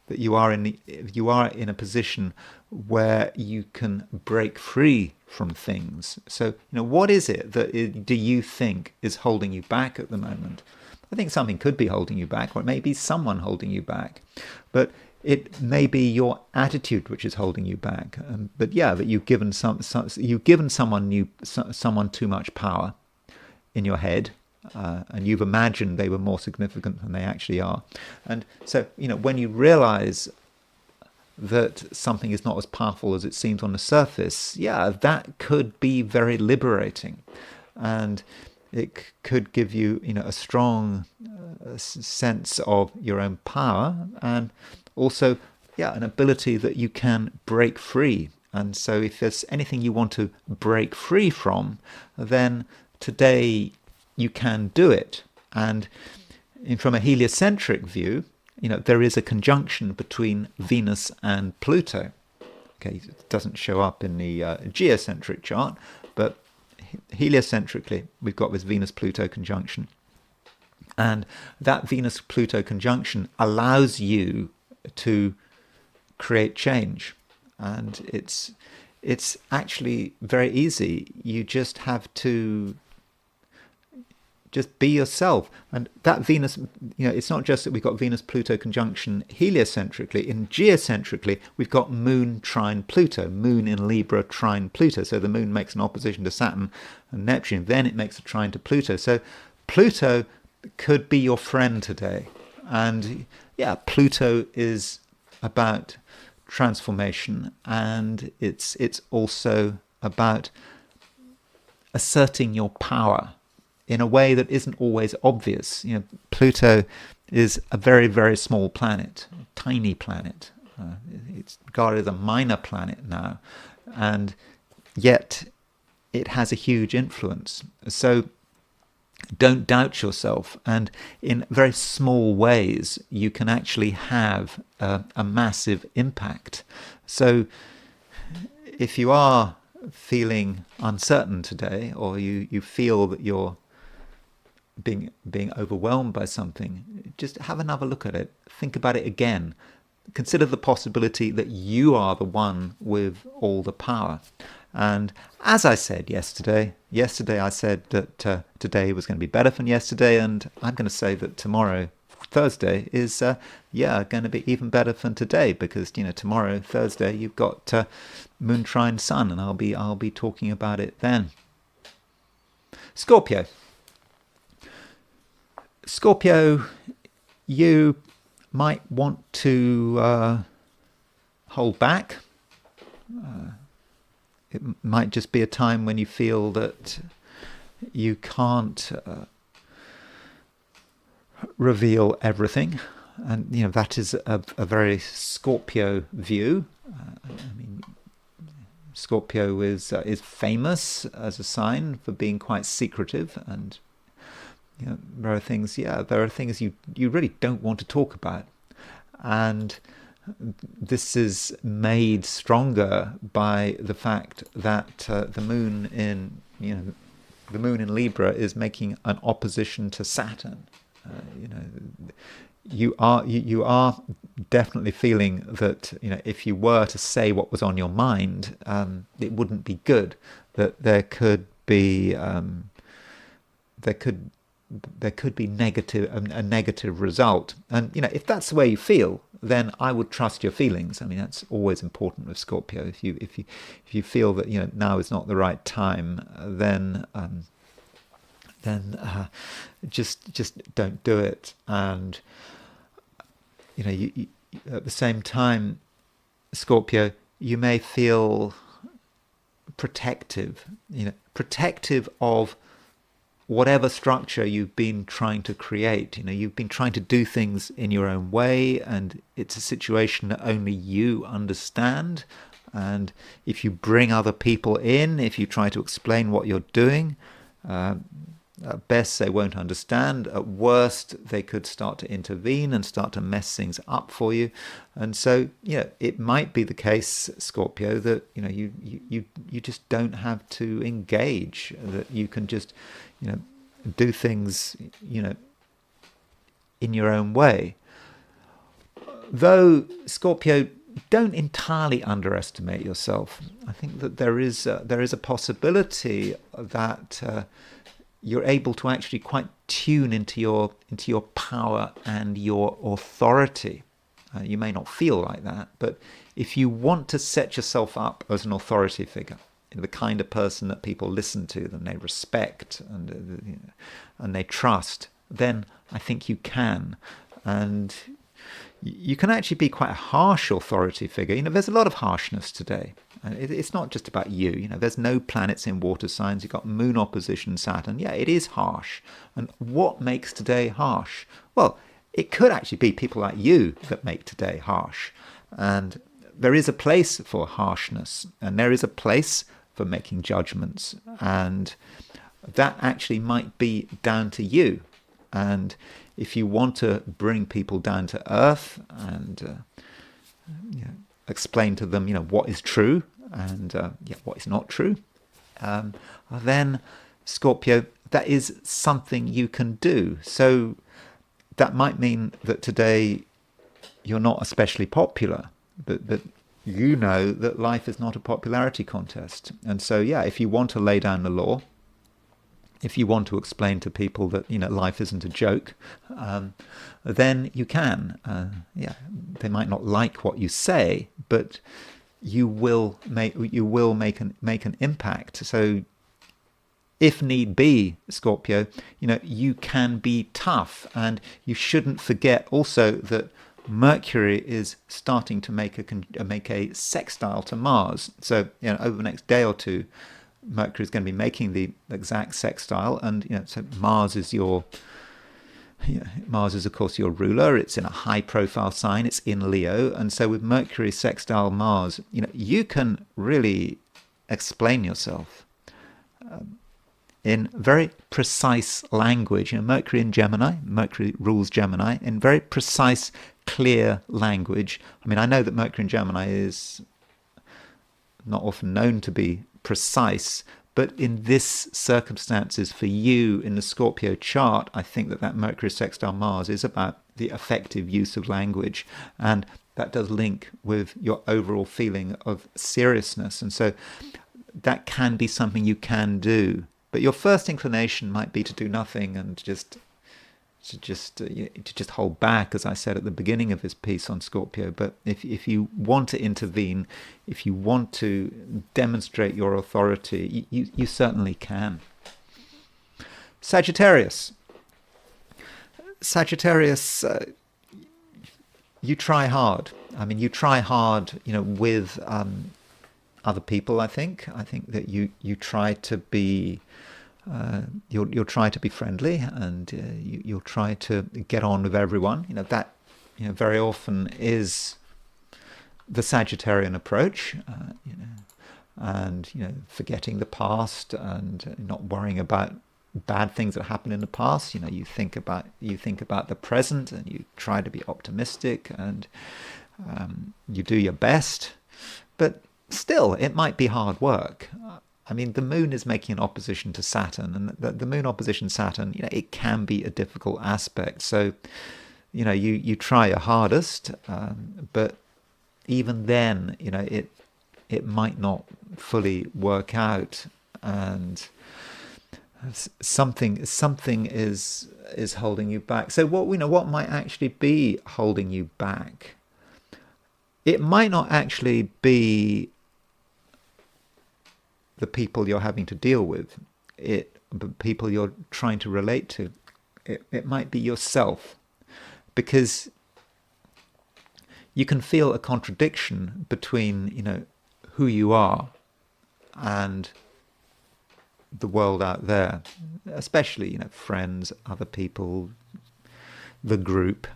that you are in a position where you can break free from things. So, what is it that do you think is holding you back at the moment? I think something could be holding you back, or it may be someone holding you back, but it may be your attitude which is holding you back. But you've given someone too much power in your head, and you've imagined they were more significant than they actually are. And so, when you realize that something is not as powerful as it seems on the surface, that could be very liberating, and it could give you, a strong sense of your own power, and also, an ability that you can break free. And so if there's anything you want to break free from, then today you can do it. And from a heliocentric view, there is a conjunction between Venus and Pluto. Okay, it doesn't show up in the geocentric chart, but heliocentrically, we've got this Venus-Pluto conjunction. And that Venus-Pluto conjunction allows you to create change. And it's actually very easy. You just have to just be yourself. And that Venus, it's not just that we've got Venus-Pluto conjunction heliocentrically. In geocentrically, we've got Moon trine Pluto, Moon in Libra trine Pluto. So the Moon makes an opposition to Saturn and Neptune. Then it makes a trine to Pluto. So Pluto could be your friend today. And yeah, Pluto is about transformation, and it's also about asserting your power in a way that isn't always obvious. Pluto is a very, very small planet, a tiny planet. It's regarded as a minor planet now, and yet it has a huge influence. So don't doubt yourself, and in very small ways you can actually have a massive impact. So if you are feeling uncertain today, or you feel that you're being overwhelmed by something, just have another look at it. Think about it again. Consider the possibility that you are the one with all the power. And as I said yesterday I said that today was going to be better than yesterday, and I'm going to say that tomorrow, Thursday, is going to be even better than today, because tomorrow, Thursday, you've got Moon trine Sun, and I'll be talking about it then. Scorpio, you might want to hold back. It might just be a time when you feel that you can't reveal everything, and that is a very Scorpio view. Scorpio is famous as a sign for being quite secretive, and there are things you really don't want to talk about, and this is made stronger by the fact that the moon in Libra is making an opposition to Saturn. You are definitely feeling that if you were to say what was on your mind, it wouldn't be good. That there could be a negative result, and if that's the way you feel, then I would trust your feelings. That's always important with Scorpio. If you feel that now is not the right time, then just don't do it. And you at the same time, Scorpio, you may feel protective of whatever structure you've been trying to create. You've been trying to do things in your own way, and it's a situation that only you understand. And if you bring other people in, if you try to explain what you're doing, at best they won't understand. At worst, they could start to intervene and start to mess things up for you. And so it might be the case, Scorpio, that you just don't have to engage, that you can just do things in your own way. Though, Scorpio, don't entirely underestimate yourself. I think that there is a possibility that you're able to actually quite tune into your power and your authority. You may not feel like that, but if you want to set yourself up as an authority figure, the kind of person that people listen to, and they respect and they trust, then I think you can. And you can actually be quite a harsh authority figure. There's a lot of harshness today. It's not just about you. There's no planets in water signs. You've got Moon opposition Saturn. Yeah, it is harsh. And what makes today harsh? Well, it could actually be people like you that make today harsh. And there is a place for harshness, and there is a place for making judgments. And that actually might be down to you. And if you want to bring people down to earth and explain to them, what is true and what is not true, then Scorpio, that is something you can do. So that might mean that today you're not especially popular, but that life is not a popularity contest. And so, if you want to lay down the law, if you want to explain to people that life isn't a joke, then you can. They might not like what you say, but you will make an impact. So, if need be, Scorpio, you can be tough, and you shouldn't forget also that Mercury is starting to make a sextile to Mars. So, over the next day or two, Mercury is going to be making the exact sextile, and so Mars is of course your ruler. It's in a high-profile sign. It's in Leo, and so with Mercury sextile Mars, you can really explain yourself in very precise language. Mercury in Gemini. Mercury rules Gemini in very precise, clear language. I mean, I know that Mercury in Gemini is not often known to be precise, but in this circumstances for you in the Scorpio chart, I think that Mercury sextile Mars is about the effective use of language, and that does link with your overall feeling of seriousness, and so that can be something you can do. But your first inclination might be to do nothing and to just hold back, as I said at the beginning of this piece on Scorpio. But if you want to intervene, if you want to demonstrate your authority, you certainly can. Sagittarius, you try hard. I mean, you try hard, with other people. I think that you try to be. You'll try to be friendly, and you'll try to get on with everyone. That very often is the Sagittarian approach. And forgetting the past and not worrying about bad things that happened in the past. You think about the present, and you try to be optimistic, and you do your best. But still, it might be hard work. I mean, the moon is making an opposition to Saturn, and the moon opposition Saturn, it can be a difficult aspect. So, you try your hardest, but even then, it might not fully work out, and something is holding you back. So what might actually be holding you back? It might not actually be the people you're having to deal with, the people you're trying to relate to. It might be yourself, because you can feel a contradiction between who you are and the world out there, especially friends, other people, the group.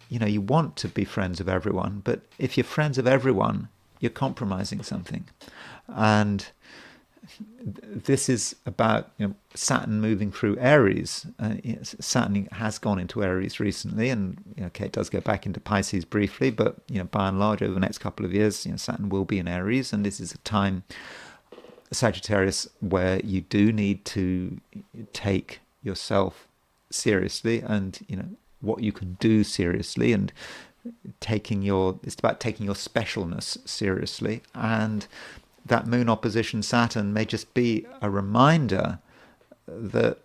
You want to be friends of everyone, but if you're friends of everyone, you're compromising something. And this is about Saturn moving through Aries. Saturn has gone into Aries recently, and it does go back into Pisces briefly, but by and large over the next couple of years, Saturn will be in Aries, and this is a time, Sagittarius, where you do need to take yourself seriously, and what you can do seriously, and it's about taking your specialness seriously. And that moon opposition Saturn may just be a reminder that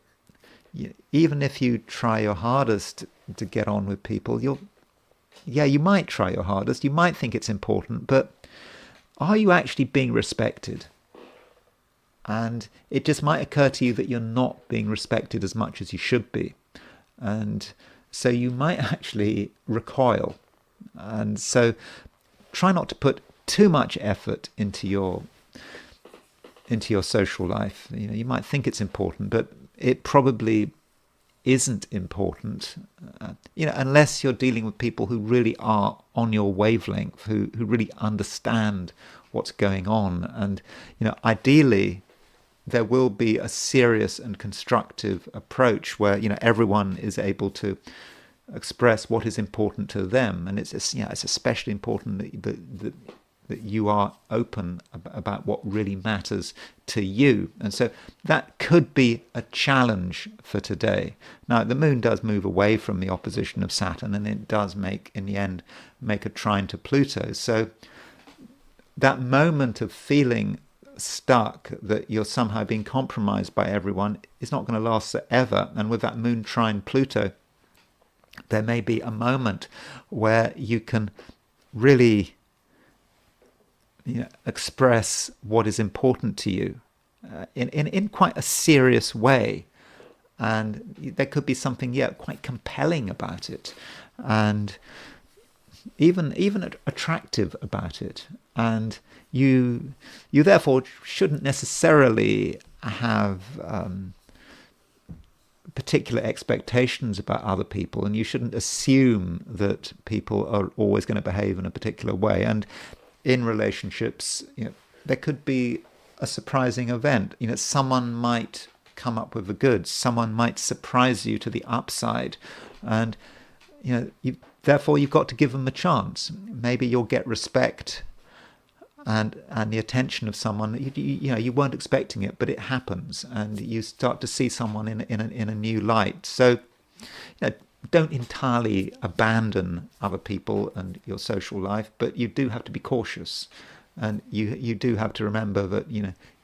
even if you try your hardest to get on with people, you might try your hardest, you might think it's important, but are you actually being respected? And it just might occur to you that you're not being respected as much as you should be. And so you might actually recoil. And so try not to put too much effort into your social life. You might think it's important, but it probably isn't important, unless you're dealing with people who really are on your wavelength, who really understand what's going on. And ideally there will be a serious and constructive approach where everyone is able to express what is important to them, and it's especially important that you are open about what really matters to you. And so that could be a challenge for today. Now, the moon does move away from the opposition of Saturn, and it does in the end make a trine to Pluto. So that moment of feeling stuck, that you're somehow being compromised by everyone, is not going to last forever. And with that moon trine Pluto, there may be a moment where you can really express what is important to you in quite a serious way. And there could be something, quite compelling about it, and even attractive about it. And you therefore shouldn't necessarily have particular expectations about other people, and you shouldn't assume that people are always going to behave in a particular way. And in relationships, there could be a surprising event. Someone might come up with the goods. Someone might surprise you to the upside, and therefore you've got to give them a chance. Maybe you'll get respect and the attention of someone. You weren't expecting it, but it happens, and you start to see someone in a new light. So don't entirely abandon other people and your social life, but you do have to be cautious, and you do have to remember that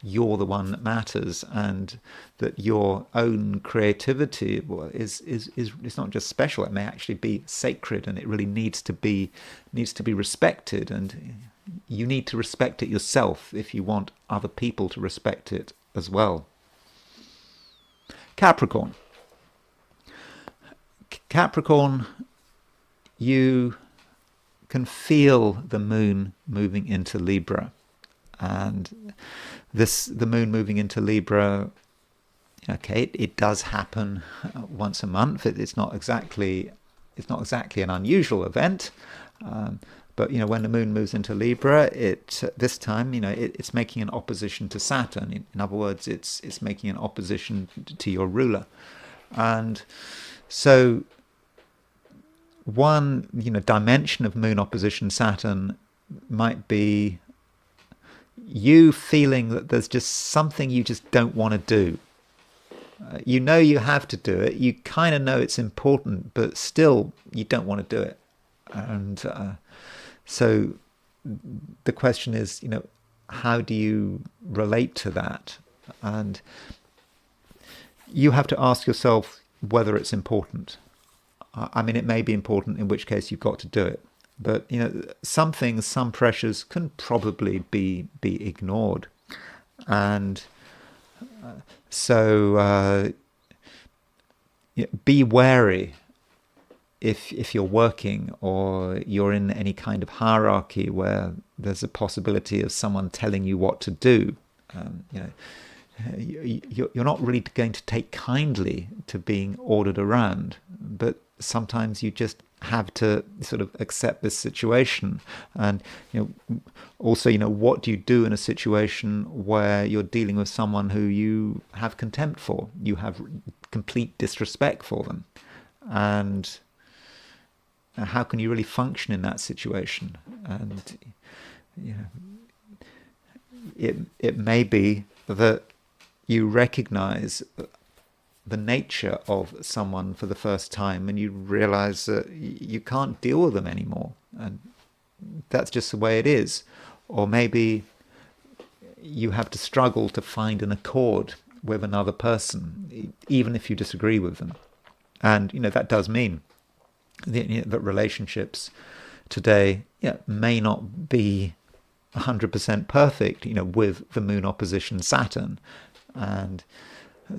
you're the one that matters, and that your own creativity is not just special. It may actually be sacred, and it really needs to be respected, and you need to respect it yourself if you want other people to respect it as well. Capricorn, you can feel the moon moving into Libra, and the moon moving into Libra, it does happen once a month. It's not exactly an unusual event, but when the moon moves into Libra, this time it's making an opposition to Saturn. In other words, it's making an opposition to your ruler, and so one dimension of moon opposition Saturn might be you feeling that there's just something you just don't want to do. You have to do it. You kind of know it's important, but still you don't want to do it. And so the question is, how do you relate to that? And you have to ask yourself whether it's important. I mean, it may be important, in which case you've got to do it. But some things, some pressures can probably be ignored, and so be wary if you're working or you're in any kind of hierarchy where there's a possibility of someone telling you what to do. You're not really going to take kindly to being ordered around, but sometimes you just have to sort of accept this situation. And also what do you do in a situation where you're dealing with someone who you have contempt for, you have complete disrespect for them, and how can you really function in that situation? And it may be that you recognize the nature of someone for the first time, and you realize that you can't deal with them anymore, and that's just the way it is. Or maybe you have to struggle to find an accord with another person, even if you disagree with them. And that does mean that relationships today may not be 100% perfect, with the moon opposition Saturn. And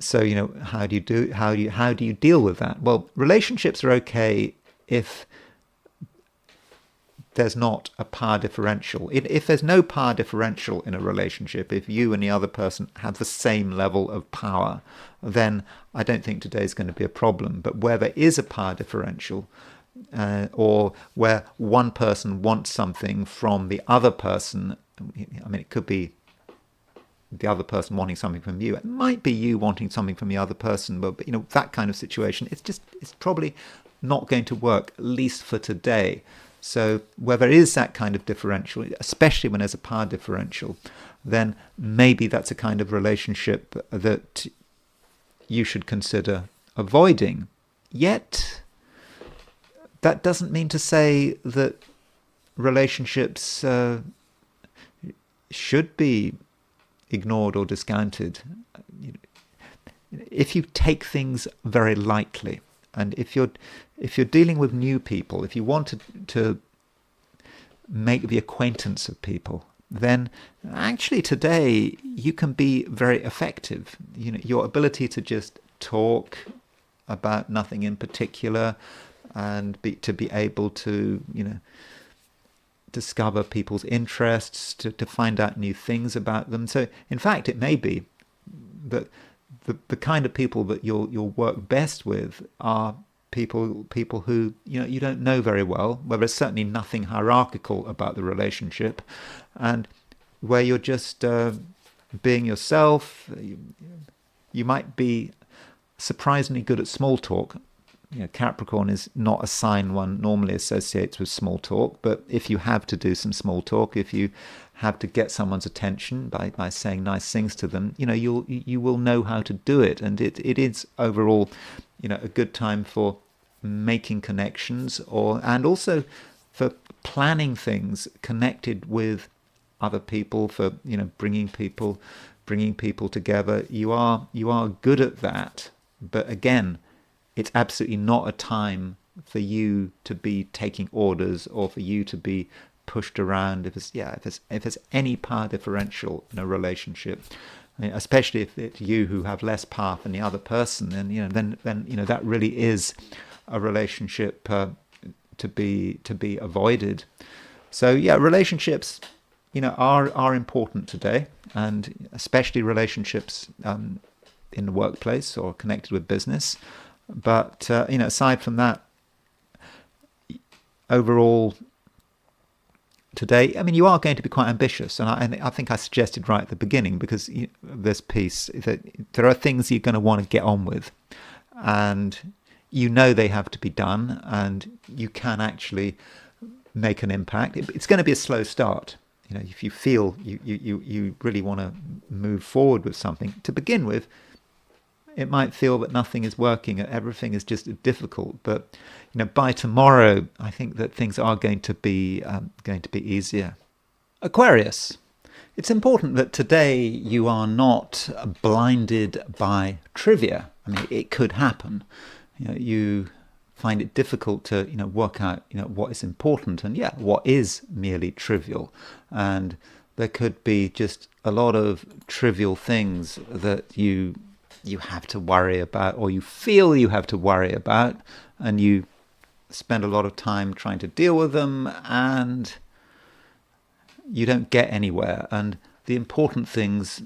so how do you deal with that? Well, relationships are okay if there's not a power differential. If there's no power differential in a relationship, if you and the other person have the same level of power, then I don't think today's going to be a problem. But where there is a power differential, or where one person wants something from the other person, I mean, it could be the other person wanting something from you. It might be you wanting something from the other person, but that kind of situation, it's probably not going to work, at least for today. So where there is that kind of differential, especially when there's a power differential, then maybe that's a kind of relationship that you should consider avoiding. Yet, that doesn't mean to say that relationships should be ignored or discounted. If you take things very lightly, and if you're dealing with new people, if you want to make the acquaintance of people, then actually today you can be very effective. Your ability to just talk about nothing in particular, and to be able to discover people's interests, to find out new things about them. So in fact, it may be that the kind of people that you'll work best with are people who you don't know very well, where there's certainly nothing hierarchical about the relationship, and where you're just being yourself. You might be surprisingly good at small talk. Capricorn is not a sign one normally associates with small talk, but if you have to do some small talk, if you have to get someone's attention by saying nice things to them, you will know how to do it, and it is overall a good time for making connections, and also for planning things connected with other people, for bringing people together. You are good at that, but again, it's absolutely not a time for you to be taking orders or for you to be pushed around. If there's any power differential in a relationship, especially if it's you who have less power than the other person, then that really is a relationship to be avoided. So relationships are important today, and especially relationships in the workplace or connected with business. But aside from that, overall today, you are going to be quite ambitious, and I think I suggested right at the beginning, because this piece, that there are things you're going to want to get on with, and they have to be done, and you can actually make an impact. It's going to be a slow start. If you feel you really want to move forward with something to begin with, it might feel that nothing is working, everything is just difficult. But by tomorrow, I think that things are going to be easier. Aquarius, it's important that today you are not blinded by trivia. It could happen. You find it difficult to work out what is important and what is merely trivial, and there could be just a lot of trivial things that you have to worry about, or you feel you have to worry about, and you spend a lot of time trying to deal with them, and you don't get anywhere, and the important things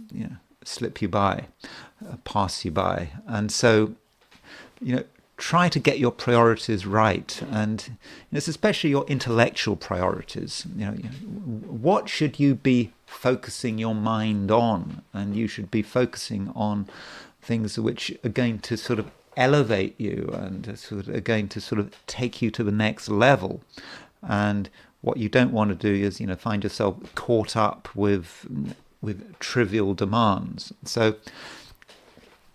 slip you by, pass you by. And so try to get your priorities right, and it's especially your intellectual priorities. What should you be focusing your mind on? And you should be focusing on things which are going to sort of elevate you and are going to sort of take you to the next level. And what you don't want to do is find yourself caught up with trivial demands. So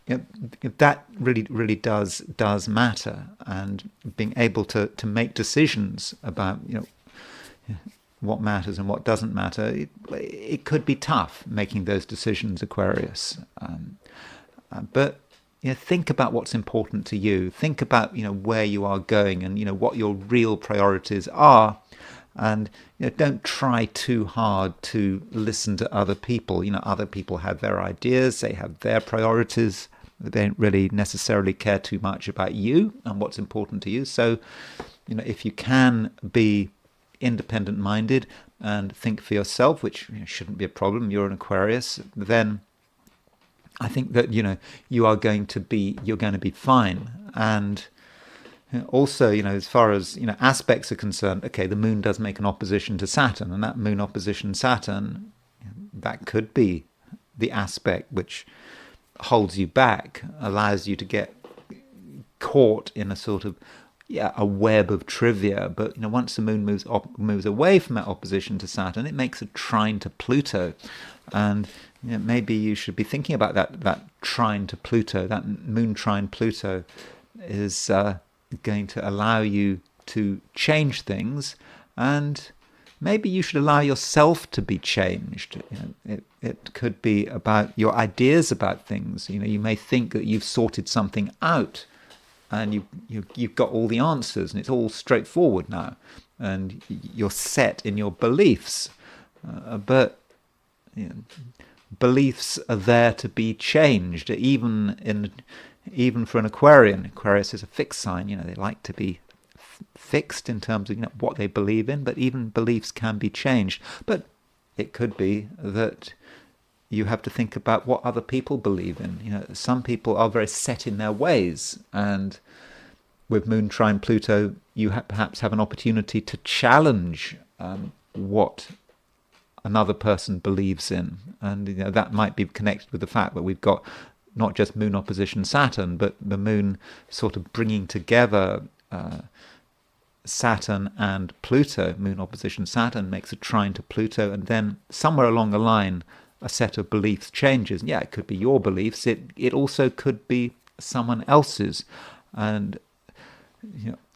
that really does matter, and being able to make decisions about what matters and what doesn't matter, it could be tough making those decisions, Aquarius. But think about what's important to you. Think about where you are going, and what your real priorities are. And don't try too hard to listen to other people. Other people have their ideas, they have their priorities. They don't really necessarily care too much about you and what's important to you. So, if you can be independent-minded and think for yourself, which shouldn't be a problem, you're an Aquarius, then I think that you're going to be fine. And also, as far as aspects are concerned, okay, the moon does make an opposition to Saturn, and that moon opposition Saturn, that could be the aspect which holds you back, allows you to get caught in a sort of a web of trivia. But once the moon moves away from that opposition to Saturn, it makes a trine to Pluto, and maybe you should be thinking about that trine to Pluto. That moon trine Pluto is going to allow you to change things, and maybe you should allow yourself to be changed. It could be about your ideas about things. You may think that you've sorted something out, and you've got all the answers, and it's all straightforward now, and you're set in your beliefs. But beliefs are there to be changed, even for an Aquarian. Aquarius is a fixed sign. They like to be fixed in terms of what they believe in, but even beliefs can be changed. But it could be that you have to think about what other people believe in. Some people are very set in their ways, and with Moon trine Pluto, you perhaps have an opportunity to challenge what another person believes in, and that might be connected with the fact that we've got not just Moon opposition Saturn, but the Moon sort of bringing together Saturn and Pluto. Moon opposition Saturn makes a trine to Pluto, and then somewhere along the line a set of beliefs changes. Yeah, it could be your beliefs. It also could be someone else's, and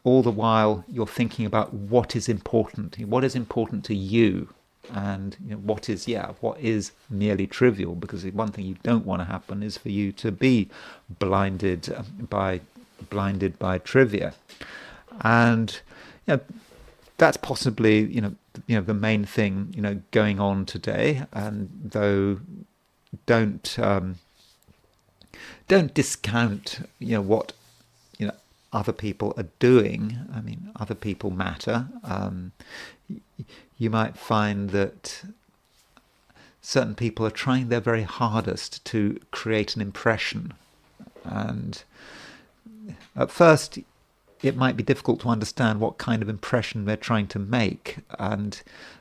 all the while you're thinking about what is important to you, and what is merely trivial. Because the one thing you don't want to happen is for you to be blinded by trivia, and that's possibly the main thing going on today. And though don't discount what other people are doing. I mean, other people matter. You might find that certain people are trying their very hardest to create an impression, and at first it might be difficult to understand what kind of impression they're trying to make. And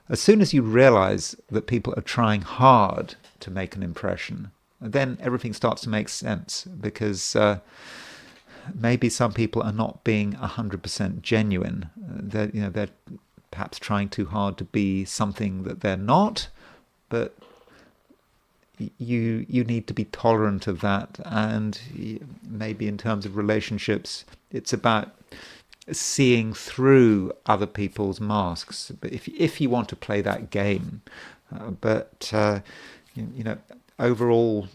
as soon as you realize that people are trying hard to make an impression, then everything starts to make sense, because maybe some people are not being 100% genuine. They're perhaps trying too hard to be something that they're not, but you need to be tolerant of that. And maybe in terms of relationships, it's about seeing through other people's masks. But if you want to play that game, overall,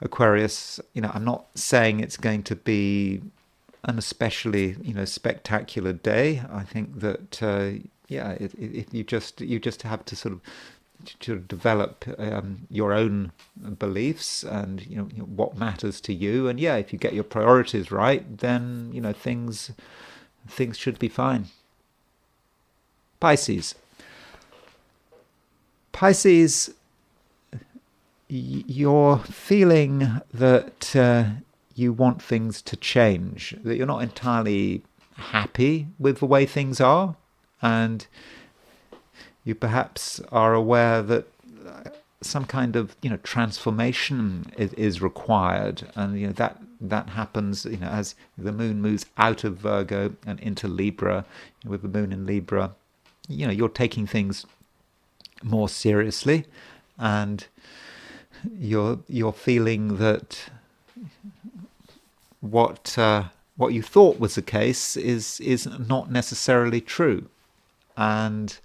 Aquarius, I'm not saying it's going to be an especially spectacular day. I think that you just have to sort of develop your own beliefs, and what matters to you. And if you get your priorities right, then things should be fine. Pisces, you're feeling that you want things to change, that you're not entirely happy with the way things are, and you perhaps are aware that some kind of transformation is required, and that happens as the moon moves out of Virgo and into Libra. With the moon in Libra, you're taking things more seriously, and you're feeling that what you thought was the case is not necessarily true. And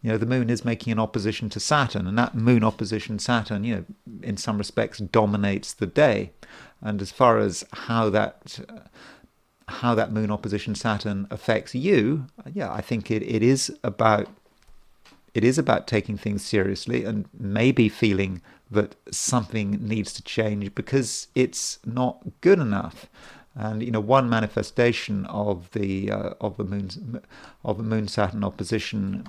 the moon is making an opposition to Saturn, and that moon opposition Saturn, in some respects dominates the day. And as far as how that moon opposition Saturn affects you, I think it is about taking things seriously, and maybe feeling that something needs to change because it's not good enough. And one manifestation of the moon Saturn opposition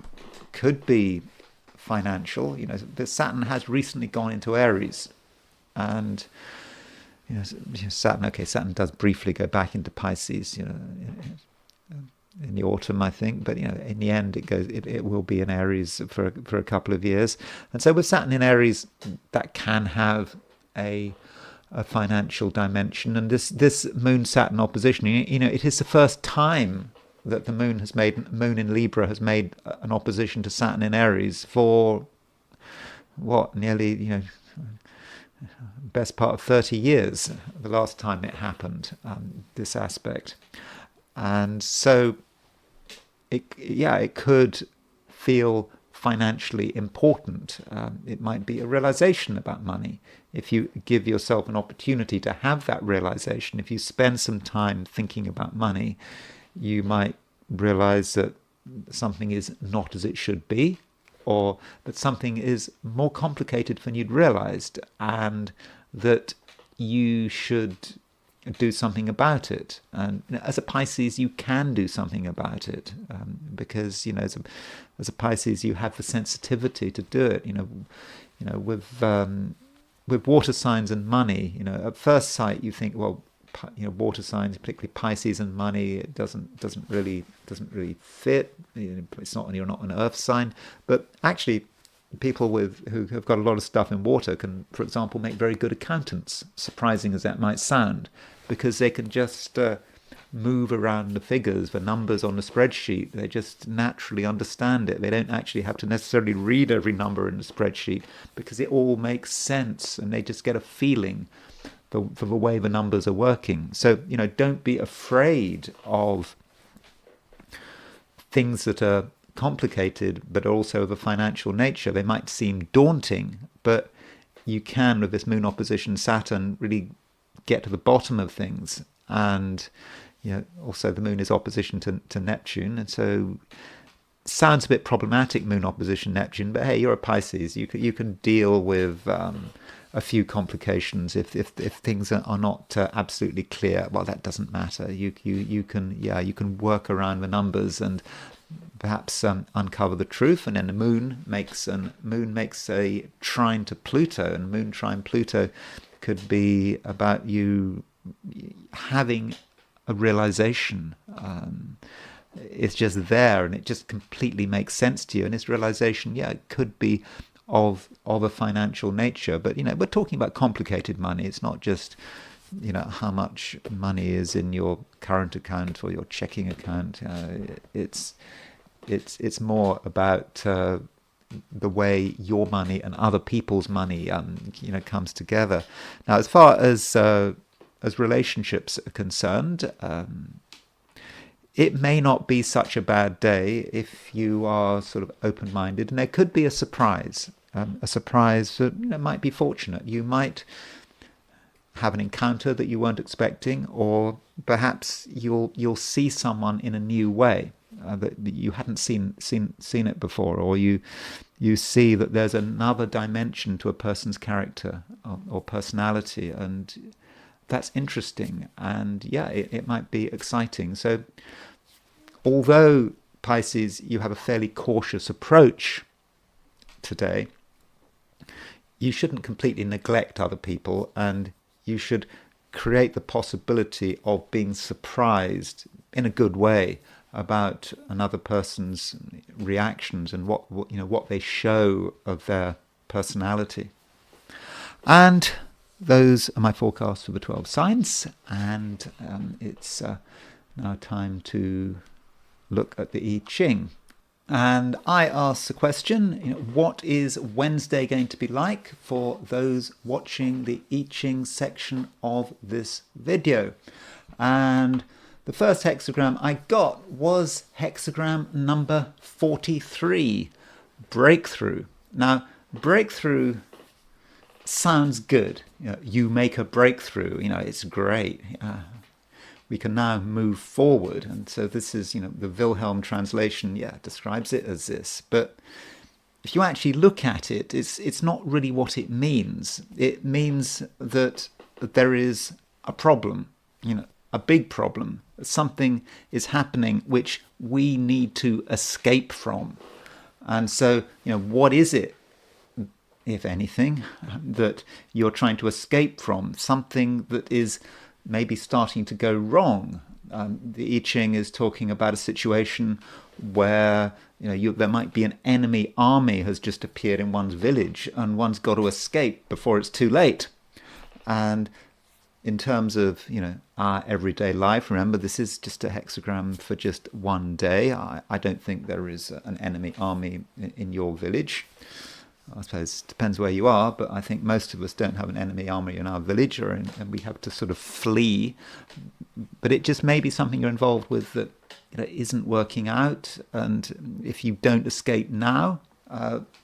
could be financial. The Saturn has recently gone into Aries, and Saturn does briefly go back into Pisces, in the autumn, I think, but in the end it will be in Aries for a couple of years. And so with Saturn in Aries, that can have a financial dimension. And this moon Saturn opposition, it is the first time that the moon in Libra has made an opposition to Saturn in Aries for nearly best part of 30 years, the last time it happened, this aspect. And so it could feel financially important. It might be a realization about money. If you give yourself an opportunity to have that realization, if you spend some time thinking about money, you might realize that something is not as it should be, or that something is more complicated than you'd realized, and that you should do something about it. And as a Pisces, you can do something about it, because as a Pisces, you have the sensitivity to do it. With water signs and money, at first sight you think, well, water signs, particularly Pisces and money, it doesn't really fit. You're not an earth sign, but actually people who have got a lot of stuff in water can, for example, make very good accountants, surprising as that might sound, because they can just move around the figures, the numbers on the spreadsheet. They just naturally understand it. They don't actually have to necessarily read every number in the spreadsheet, because it all makes sense, and they just get a feeling for the way the numbers are working. So, don't be afraid of things that are complicated but also of a financial nature. They might seem daunting, but you can, with this moon opposition Saturn, really get to the bottom of things. And also the moon is opposition to Neptune, and so sounds a bit problematic, moon opposition Neptune, but hey, you're a Pisces, you can deal with a few complications if things are not absolutely clear. Well, that doesn't matter. You can work around the numbers and perhaps uncover the truth. And then the moon makes a trine to Pluto, and moon trine Pluto could be about you having a realization. It's just there, and it just completely makes sense to you. And this realization, it could be of a financial nature, but we're talking about complicated money. It's not just how much money is in your current account or your checking account. It's more about the way your money and other people's money comes together. Now, as far as relationships are concerned, it may not be such a bad day if you are sort of open-minded, and there could be a surprise that might be fortunate. You might have an encounter that you weren't expecting, or perhaps you'll see someone in a new way that you hadn't seen it before, or you see that there's another dimension to a person's character or personality, and that's interesting, and it might be exciting. So although, Pisces, you have a fairly cautious approach today, you shouldn't completely neglect other people, and you should create the possibility of being surprised in a good way about another person's reactions and what they show of their personality. And those are my forecasts for the 12 signs, and it's now time to look at the I Ching. And I asked the question, what is Wednesday going to be like for those watching the I Ching section of this video? And the first hexagram I got was hexagram number 43, breakthrough. Now, breakthrough sounds good. You make a breakthrough, it's great. We can now move forward. And so this is, the Wilhelm translation, describes it as this. But if you actually look at it, it's not really what it means. It means that there is a problem, a big problem. Something is happening which we need to escape from. And so, what is it, if anything, that you're trying to escape from? Something that is maybe starting to go wrong. The I Ching is talking about a situation where there might be an enemy army has just appeared in one's village, and one's got to escape before it's too late. And in terms of our everyday life, remember, this is just a hexagram for just one day. I don't think there is an enemy army in your village. I suppose it depends where you are, but I think most of us don't have an enemy army in our village, and we have to sort of flee but it just may be something you're involved with that isn't working out, and if you don't escape now,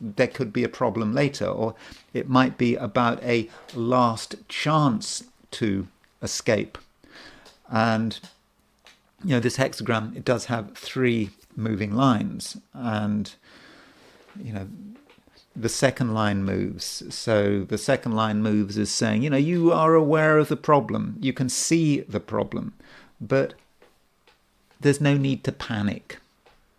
there could be a problem later. Or it might be about a last chance to escape. And this hexagram, it does have 3 moving lines, and the second line moves. So the second line moves is saying, you are aware of the problem, you can see the problem, but there's no need to panic.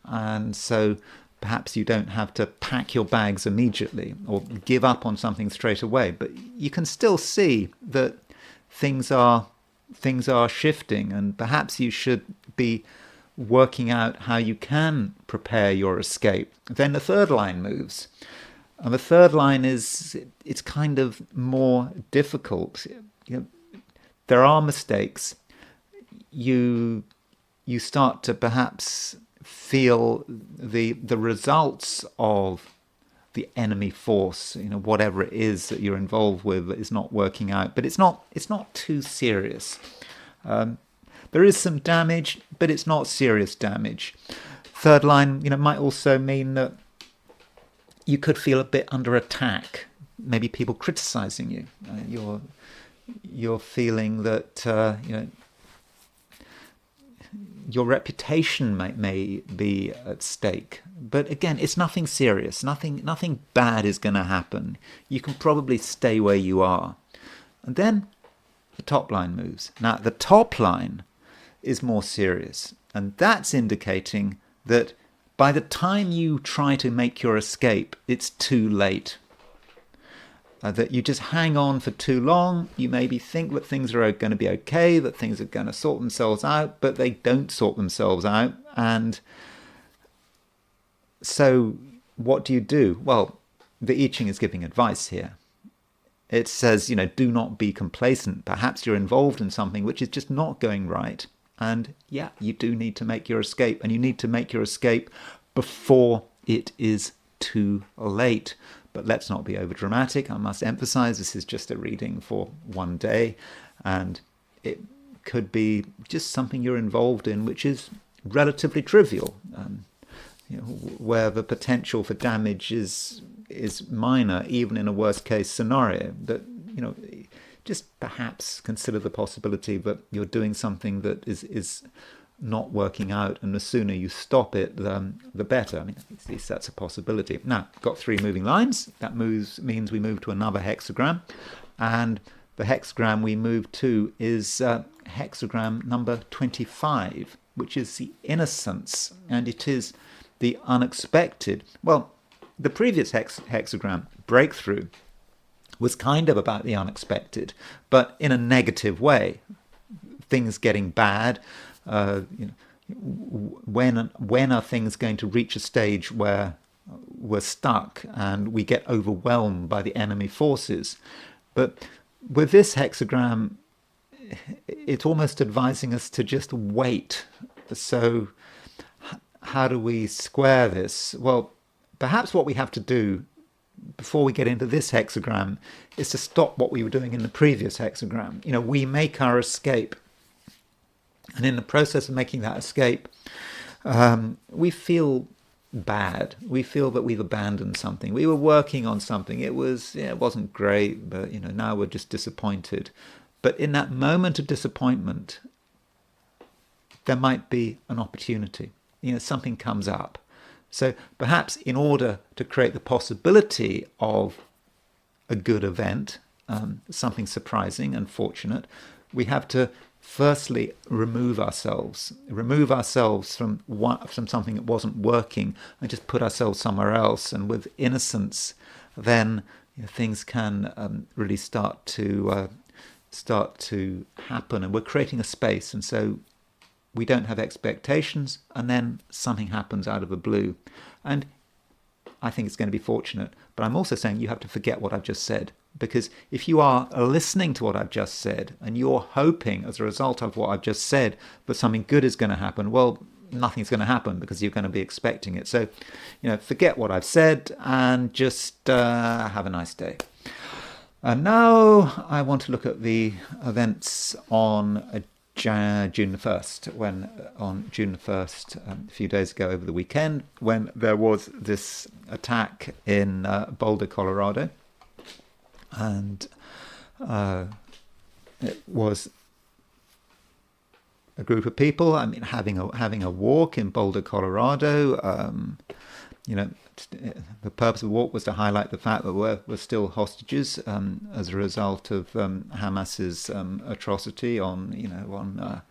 And so perhaps you don't have to pack your bags immediately or give up on something straight away, but you can still see that things are shifting, and perhaps you should be working out how you can prepare your escape. Then the third line moves. And the third line it's kind of more difficult. There are mistakes. You start to perhaps feel the results of the enemy force, whatever it is that you're involved with that is not working out. But it's not too serious. There is some damage, but it's not serious damage. Third line, might also mean that you could feel a bit under attack. Maybe people criticizing you. You're feeling that your reputation may be at stake. But again, it's nothing serious. Nothing bad is going to happen. You can probably stay where you are. And then the top line moves. Now, the top line is more serious. And that's indicating that by the time you try to make your escape, it's too late. That you just hang on for too long. You maybe think that things are going to be okay, that things are going to sort themselves out, but they don't sort themselves out. And so what do? Well, the I Ching is giving advice here. It says, do not be complacent. Perhaps you're involved in something which is just not going right. And yeah, you do need to make your escape, and you need to make your escape before it is too late. But let's not be overdramatic. I must emphasize this is just a reading for one day, and it could be just something you're involved in which is relatively trivial, where the potential for damage is minor, even in a worst case scenario. That just perhaps consider the possibility that you're doing something that is not working out, and the sooner you stop it, the better. At least that's a possibility. Now, got 3 moving lines. That means we move to another hexagram, and the hexagram we move to is hexagram number 25, which is the innocence, and it is the unexpected. Well, the previous hexagram, breakthrough, was kind of about the unexpected, but in a negative way. Things getting bad. When are things going to reach a stage where we're stuck and we get overwhelmed by the enemy forces? But with this hexagram, it's almost advising us to just wait. So how do we square this? Well, perhaps what we have to do before we get into this hexagram is to stop what we were doing in the previous hexagram. We make our escape, and in the process of making that escape, we feel bad. We feel that we've abandoned something. We were working on something. It wasn't great, but now we're just disappointed. But in that moment of disappointment, there might be an opportunity. Something comes up. So perhaps in order to create the possibility of a good event, something surprising and fortunate, we have to firstly remove ourselves from something that wasn't working and just put ourselves somewhere else. And with innocence, then things can really start to happen, and we're creating a space. And so we don't have expectations, and then something happens out of the blue. And I think it's going to be fortunate. But I'm also saying you have to forget what I've just said. Because if you are listening to what I've just said, and you're hoping as a result of what I've just said that something good is going to happen, well, nothing's going to happen because you're going to be expecting it. So, forget what I've said and just have a nice day. And now I want to look at the events on June the 1st, when on June the 1st, a few days ago over the weekend, when there was this attack in Boulder, Colorado. And it was a group of people, I mean, having a walk in Boulder, Colorado. The purpose of the walk was to highlight the fact that we're still hostages as a result of Hamas's atrocity on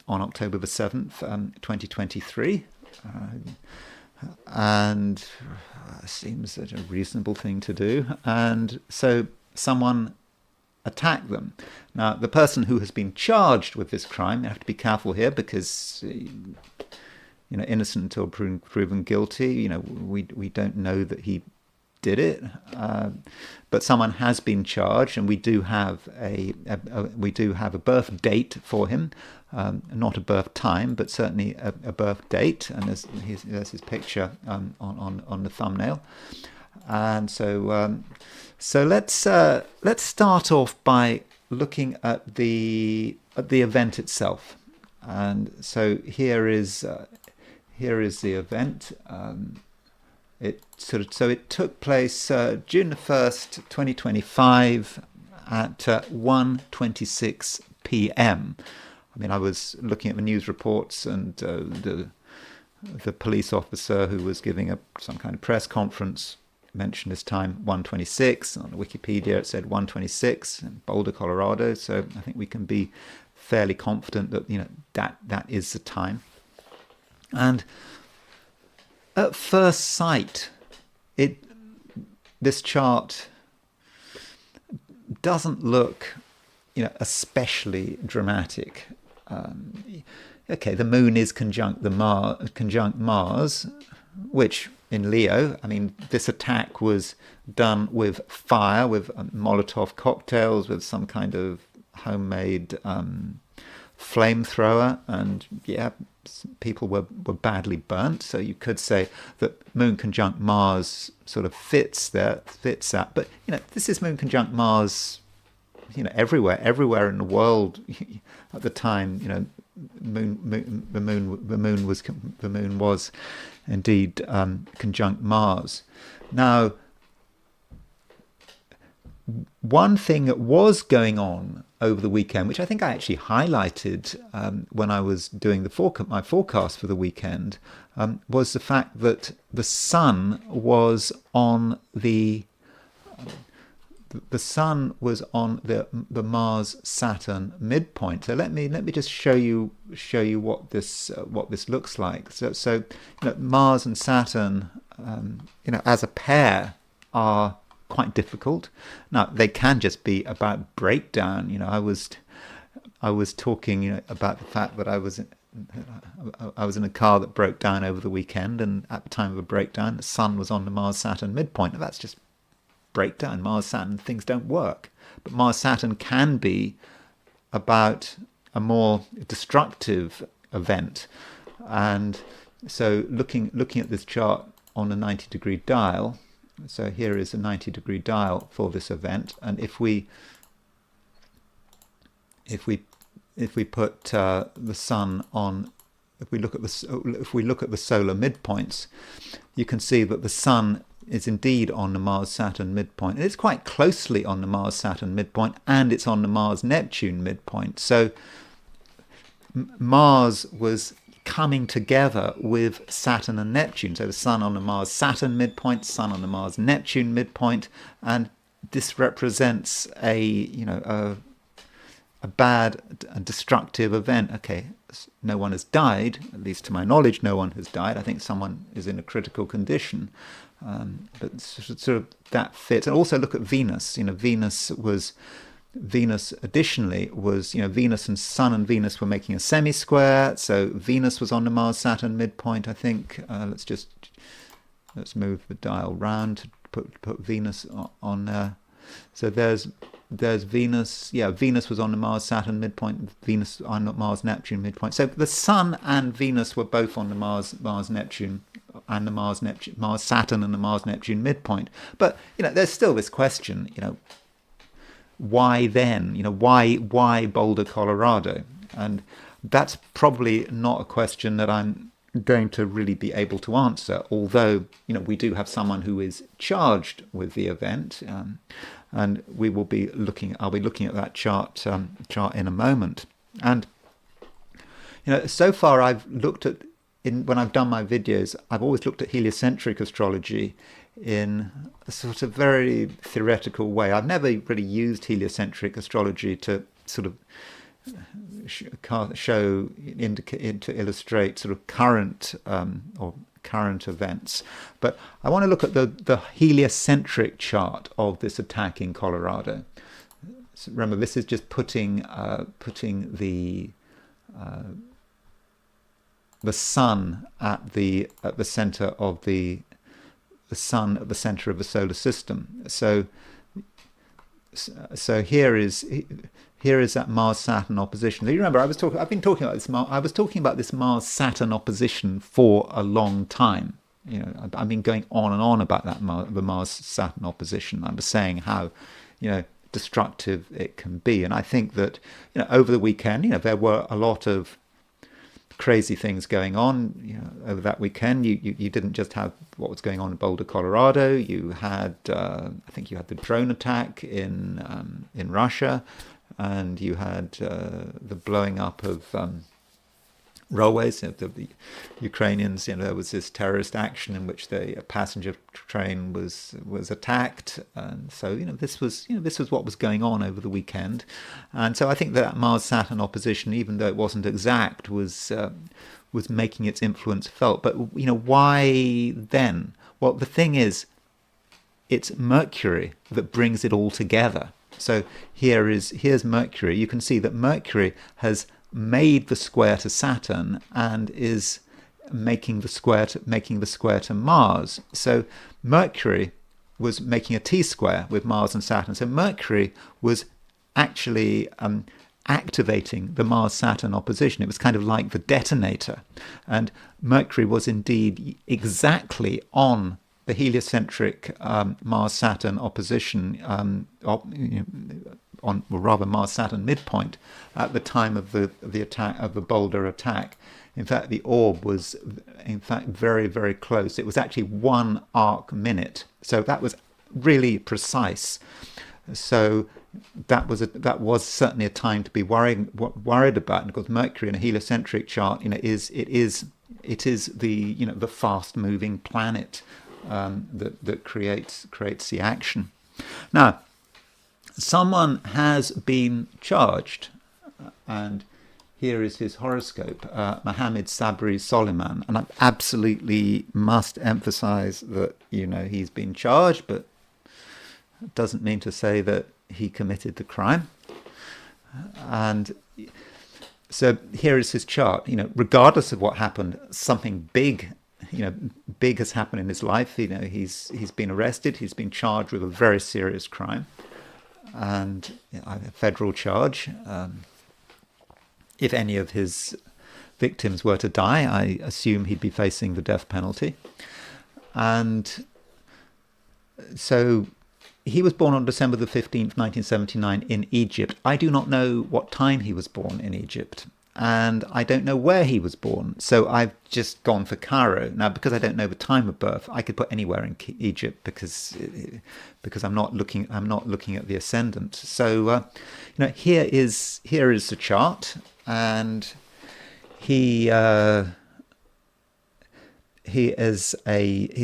October the 7th, 2023, and seems a reasonable thing to do. And so someone attacked them. Now, the person who has been charged with this crime, you have to be careful here because innocent until proven guilty. We don't know that he did it, but someone has been charged, and we do have a birth date for him, not a birth time, but certainly a birth date. And there's his picture on the thumbnail. And so let's start off by looking at the event itself. And so here is the event. It took place June the 1st, 2025 at 1:26 p.m. I mean, I was looking at the news reports, and the police officer who was giving some kind of press conference mentioned this time 1:26. On Wikipedia it said 1:26 in Boulder, Colorado. So I think we can be fairly confident that that is the time. And at first sight, this chart doesn't look, especially dramatic. Okay, the Moon is conjunct Mars, which in Leo, I mean, this attack was done with fire, with Molotov cocktails, with some kind of homemade flamethrower, and people were badly burnt. So you could say that Moon conjunct Mars sort of fits that. But this is Moon conjunct Mars, everywhere in the world at the time. The moon was indeed conjunct Mars. Now, one thing that was going on over the weekend, which I think I actually highlighted when I was doing my forecast for the weekend, was the fact that the sun was on the the Mars-Saturn midpoint. So let me just show you what this looks like. So Mars and Saturn, as a pair, are quite difficult. Now, they can just be about breakdown. I was talking about the fact that I was in a car that broke down over the weekend, and at the time of a breakdown, the sun was on the Mars-Saturn midpoint. And that's just breakdown. Mars-Saturn, things don't work. But Mars-Saturn can be about a more destructive event. And so looking at this chart on a 90-degree dial, so here is a 90-degree dial for this event, and if we put the sun on, if we look at the solar midpoints, you can see that the sun is indeed on the Mars-Saturn midpoint, and it's quite closely on the Mars-Saturn midpoint, and it's on the Mars-Neptune midpoint. So Mars was coming together with Saturn and Neptune. So the sun on the Mars-Saturn midpoint, sun on the Mars-Neptune midpoint, and this represents a bad and destructive event. Okay, no one has died, at least to my knowledge, no one has died. I think someone is in a critical condition, but sort of that fits. And also look at Venus. Venus additionally was, Venus and Sun and Venus were making a semi-square. So Venus was on the Mars-Saturn midpoint, I think. Let's move the dial round to put Venus on there. So there's Venus. Yeah, Venus was on the Mars-Saturn midpoint, Venus on the Mars-Neptune midpoint. So the Sun and Venus were both on the Mars-Neptune and the Mars-Saturn and the Mars-Neptune midpoint. But, there's still this question, why then? Why Boulder, Colorado? And that's probably not a question that I'm going to really be able to answer, although we do have someone who is charged with the event, and I'll be looking at that chart in a moment. And so far I've looked at, when I've done my videos, I've always looked at heliocentric astrology in a sort of very theoretical way. I've never really used heliocentric astrology to sort of to illustrate sort of current events, but I want to look at the heliocentric chart of this attack in Colorado. So remember, this is just putting the sun at the center of the sun at the center of the solar system. So here is that Mars-Saturn opposition. So you remember, I was talking about this Mars-Saturn opposition for a long time. I've been going on and on about the Mars-Saturn opposition. I was saying how, destructive it can be, and I think that over the weekend, there were a lot of crazy things going on. Over that weekend, you didn't just have what was going on in Boulder, Colorado. You had, I think you had the drone attack in Russia, and you had the blowing up of railways. The Ukrainians, there was this terrorist action in which a passenger train was attacked, and so this was what was going on over the weekend. And so I think that Mars-Saturn opposition, even though it wasn't exact, was making its influence felt. But why then? Well, the thing is, it's Mercury that brings it all together. So here's Mercury. You can see that Mercury has made the square to Saturn and is making the square to Mars. So Mercury was making a T-square with Mars and Saturn. So Mercury was actually activating the Mars-Saturn opposition. It was kind of like the detonator. And Mercury was indeed exactly on the heliocentric Mars-Saturn opposition, Mars-Saturn midpoint at the time of the attack, of the Boulder attack. In fact, the orb was very, very close. It was actually 1 arc minute, so that was really precise. So that was certainly a time to be worried about. And of course, Mercury in a heliocentric chart, it is the fast moving planet that creates the action. Now, someone has been charged, and here is his horoscope, Mohamed Sabry Soliman, and I absolutely must emphasize that he's been charged, but it doesn't mean to say that he committed the crime. And so here is his chart. Regardless of what happened, something big has happened in his life. He's been arrested. He's been charged with a very serious crime, and a federal charge. If any of his victims were to die, I assume he'd be facing the death penalty. And so he was born on December the 15th, 1979 in Egypt. I do not know what time he was born in Egypt, and I don't know where he was born. So I've just gone for Cairo. Now, because I don't know the time of birth, I could put anywhere in Egypt because I'm not looking at the ascendant. So here is the chart, and he's a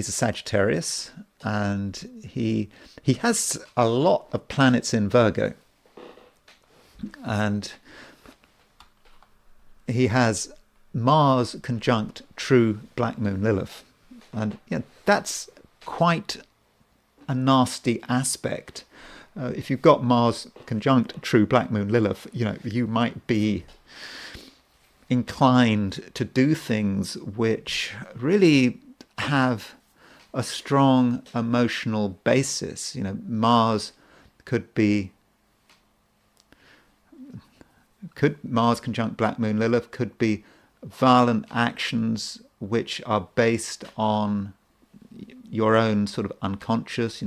Sagittarius, and he has a lot of planets in Virgo, and he has Mars conjunct true black moon Lilith, and that's quite a nasty aspect. If you've got Mars conjunct true black moon Lilith, you might be inclined to do things which really have a strong emotional basis. Mars Mars conjunct black moon Lilith could be violent actions which are based on your own sort of unconscious.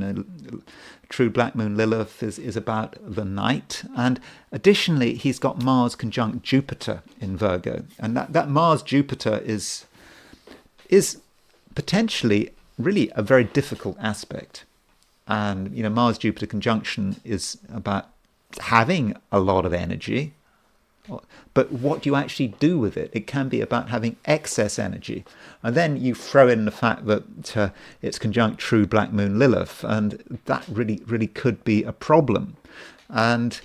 True black moon Lilith is about the night. And additionally, he's got Mars conjunct Jupiter in Virgo. And that Mars-Jupiter is potentially really a very difficult aspect. And, Mars-Jupiter conjunction is about having a lot of energy, but what do you actually do with it? It can be about having excess energy. And then you throw in the fact that it's conjunct true black moon Lilith, and that really, really could be a problem. And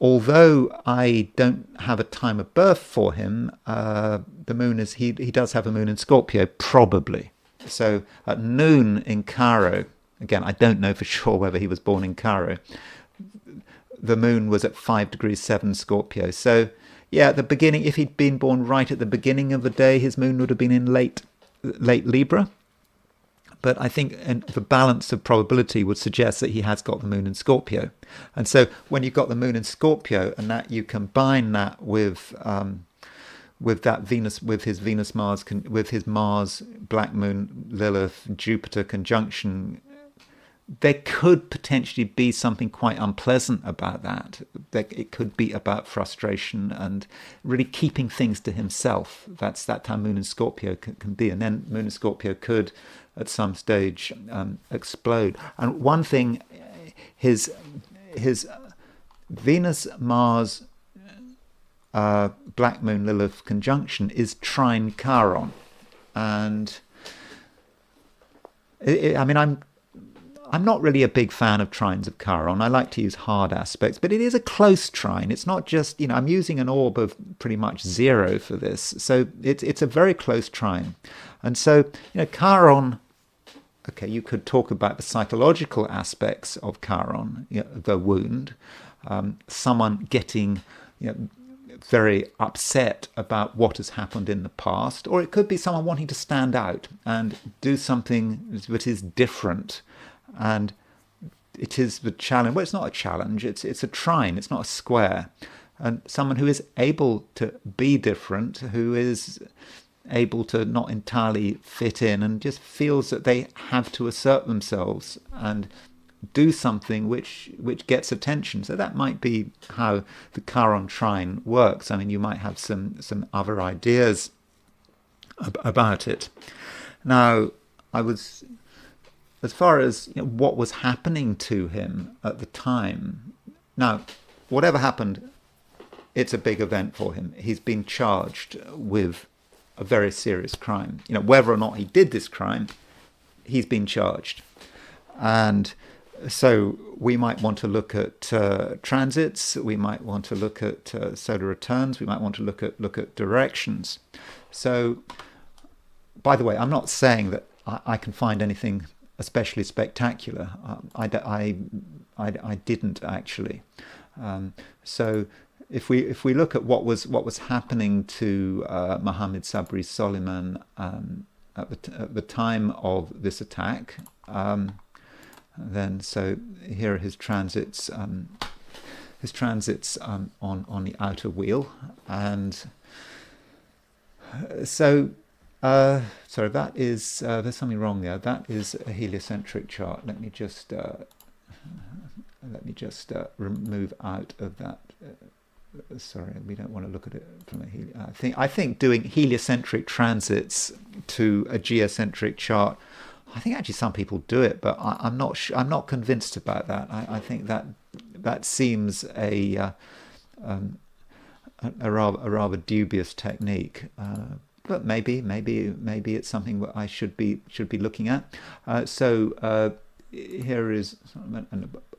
although I don't have a time of birth for him, the moon is, he does have a moon in Scorpio, probably. So at noon in Cairo, again, I don't know for sure whether he was born in Cairo, the moon was at 5 degrees 7 Scorpio. So yeah, at the beginning, if he'd been born right at the beginning of the day, his moon would have been in late Libra. But I think the balance of probability would suggest that he has got the moon in Scorpio. And so when you've got the moon in Scorpio, and that you combine that with that Venus, with his Venus Mars, with his Mars black moon Lilith Jupiter conjunction, there could potentially be something quite unpleasant about that. It could be about frustration and really keeping things to himself. That's how Moon in Scorpio can be. And then Moon in Scorpio could, at some stage, explode. And one thing, his Venus-Mars Black Moon Lilith conjunction is trine Chiron. And I'm not really a big fan of trines of Chiron. I like to use hard aspects, but it is a close trine. It's not just, I'm using an orb of pretty much 0 for this. So it's a very close trine. And so, Chiron, okay, you could talk about the psychological aspects of Chiron, the wound, someone getting, very upset about what has happened in the past, or it could be someone wanting to stand out and do something that is different. And it is the challenge. Well, it's not a challenge. It's a trine. It's not a square. And someone who is able to be different, who is able to not entirely fit in, and just feels that they have to assert themselves and do something which gets attention. So that might be how the Chiron trine works. I mean, you might have some other ideas about it. Now, as far as what was happening to him at the time, now, whatever happened, it's a big event for him. He's been charged with a very serious crime. Whether or not he did this crime, he's been charged. And so we might want to look at transits. We might want to look at solar returns. We might want to look at directions. So, by the way, I'm not saying that I can find anything especially spectacular. I didn't actually. So if we look at what was happening to Mohamed Sabry Soliman at the time of this attack, then so here are his transits. His transits on the outer wheel, and so. Sorry, that is there's something wrong there. That is a heliocentric chart. Let me just remove out of that. Sorry, we don't want to look at it from a I think doing heliocentric transits to a geocentric chart. I think actually some people do it, but I'm not convinced about that. I think that seems a rather dubious technique. But maybe it's something that I should be looking at. So here is,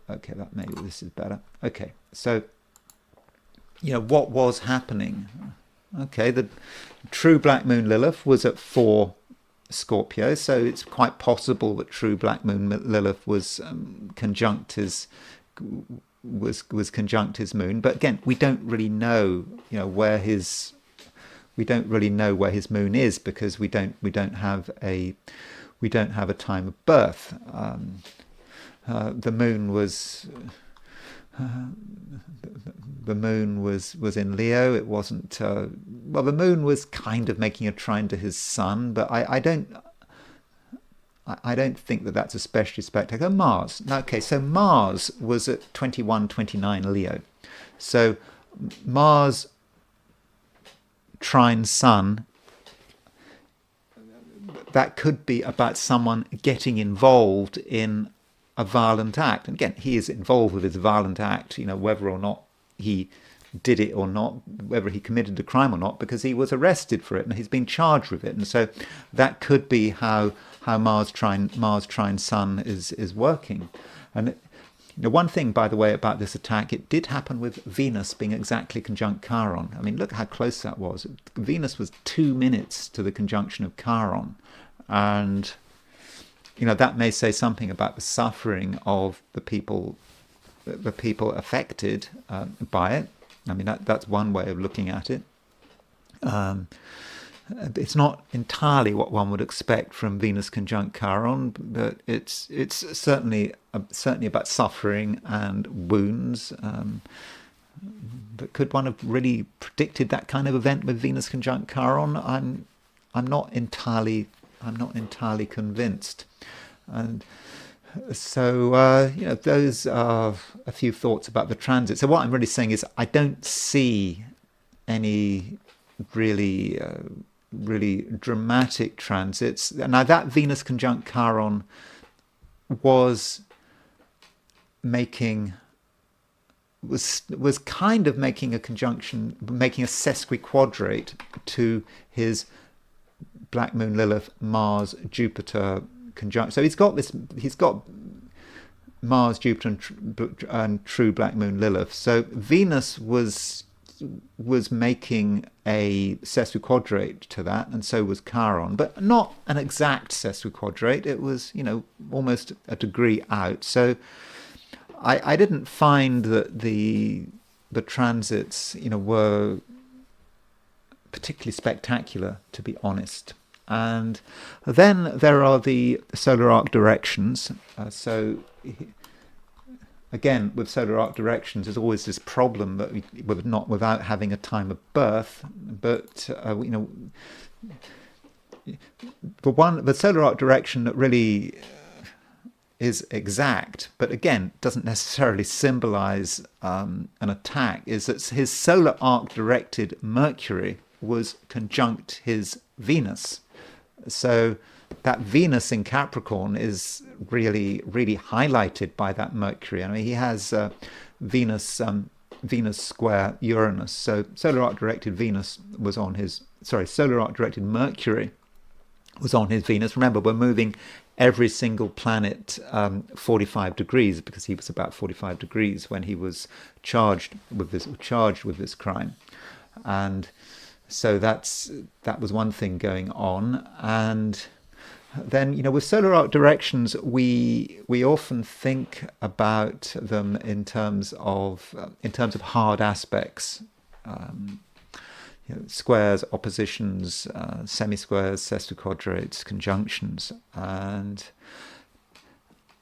okay, that maybe this is better. Okay, so what was happening? Okay, the true black moon Lilith was at 4 Scorpio, so it's quite possible that true black moon Lilith was conjunct his moon. But again, we don't really know where his moon is, because we don't have a time of birth. The moon was in Leo. It wasn't the moon was kind of making a trine to his sun, but I don't I don't think that that's especially spectacular. Mars. Okay, so Mars was at 21-29 Leo. So Mars trine Sun, that could be about someone getting involved in a violent act. And again, he is involved with his violent act, whether or not he did it or not, whether he committed the crime or not, because he was arrested for it and he's been charged with it. And so that could be how Mars trine Sun is working. And one thing, by the way, about this attack, it did happen with Venus being exactly conjunct Chiron. I mean, look how close that was. Venus was 2 minutes to the conjunction of Chiron. And, that may say something about the suffering of the people affected by it. I mean, that's one way of looking at it. It's not entirely what one would expect from Venus conjunct Chiron, but it's certainly about suffering and wounds. But could one have really predicted that kind of event with Venus conjunct Chiron? I'm not entirely convinced. And so those are a few thoughts about the transit. So what I'm really saying is I don't see any really dramatic transits. Now that Venus conjunct Chiron was kind of making a conjunction, making a sesquiquadrate to his Black Moon Lilith Mars Jupiter conjunction. So he's got Mars Jupiter and true Black Moon Lilith. So Venus was making a sesquiquadrate to that, and so was Chiron, but not an exact sesquiquadrate. It was almost a degree out. So I didn't find that the transits were particularly spectacular, to be honest. And then there are the solar arc directions. So again, with solar arc directions, there's always this problem that without having a time of birth. But the solar arc direction that really is exact, but again doesn't necessarily symbolize an attack, is that his solar arc directed Mercury was conjunct his Venus. So that Venus in Capricorn is really, really highlighted by that Mercury. I mean, he has Venus square Uranus. So solar arc directed Mercury was on his Venus. Remember, we're moving every single planet 45 degrees, because he was about 45 degrees when he was charged with this crime. And so that was one thing going on. And then with solar arc directions, we often think about them in terms of hard aspects, squares, oppositions, semi-squares, sesquiquadrates, conjunctions. And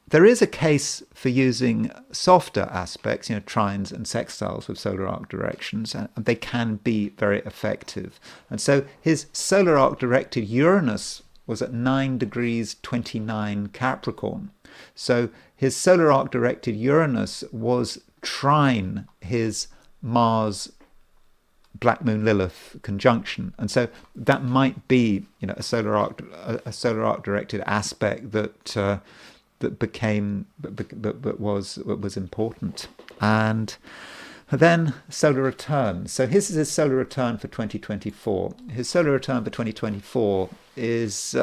there is a case for using softer aspects, trines and sextiles with solar arc directions, and they can be very effective. And so his solar arc directed Uranus was at 9 degrees 29 Capricorn. So his solar arc directed Uranus was trine his Mars Black Moon Lilith conjunction, and so that might be a solar arc directed aspect that was important. And then solar return. So his is his solar return for 2024. His solar return for 2024 is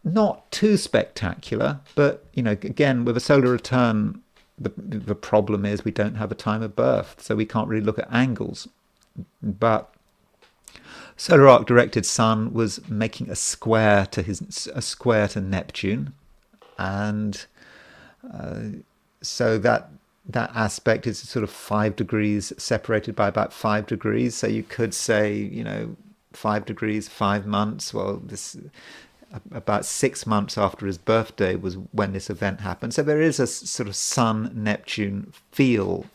not too spectacular, but again, with a solar return, the problem is we don't have a time of birth, so we can't really look at angles. But solar arc directed Sun was making a square to Neptune, and so that aspect is sort of 5 degrees separated by about 5 degrees. So you could say 5 degrees, 5 months. Well, this about 6 months after his birthday was when this event happened. So there is a sort of Sun-Neptune feel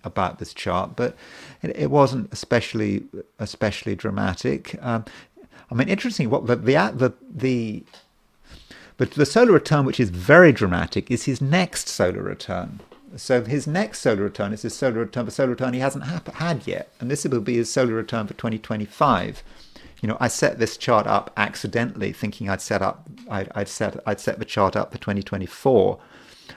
about this chart, but it wasn't especially dramatic. I I mean, interesting. What the solar return, which is very dramatic, is his next solar return. So his next solar return is his solar return, the solar return he hasn't had yet, and this will be his solar return for 2025. I set this chart up accidentally, thinking I'd set the chart up for 2024.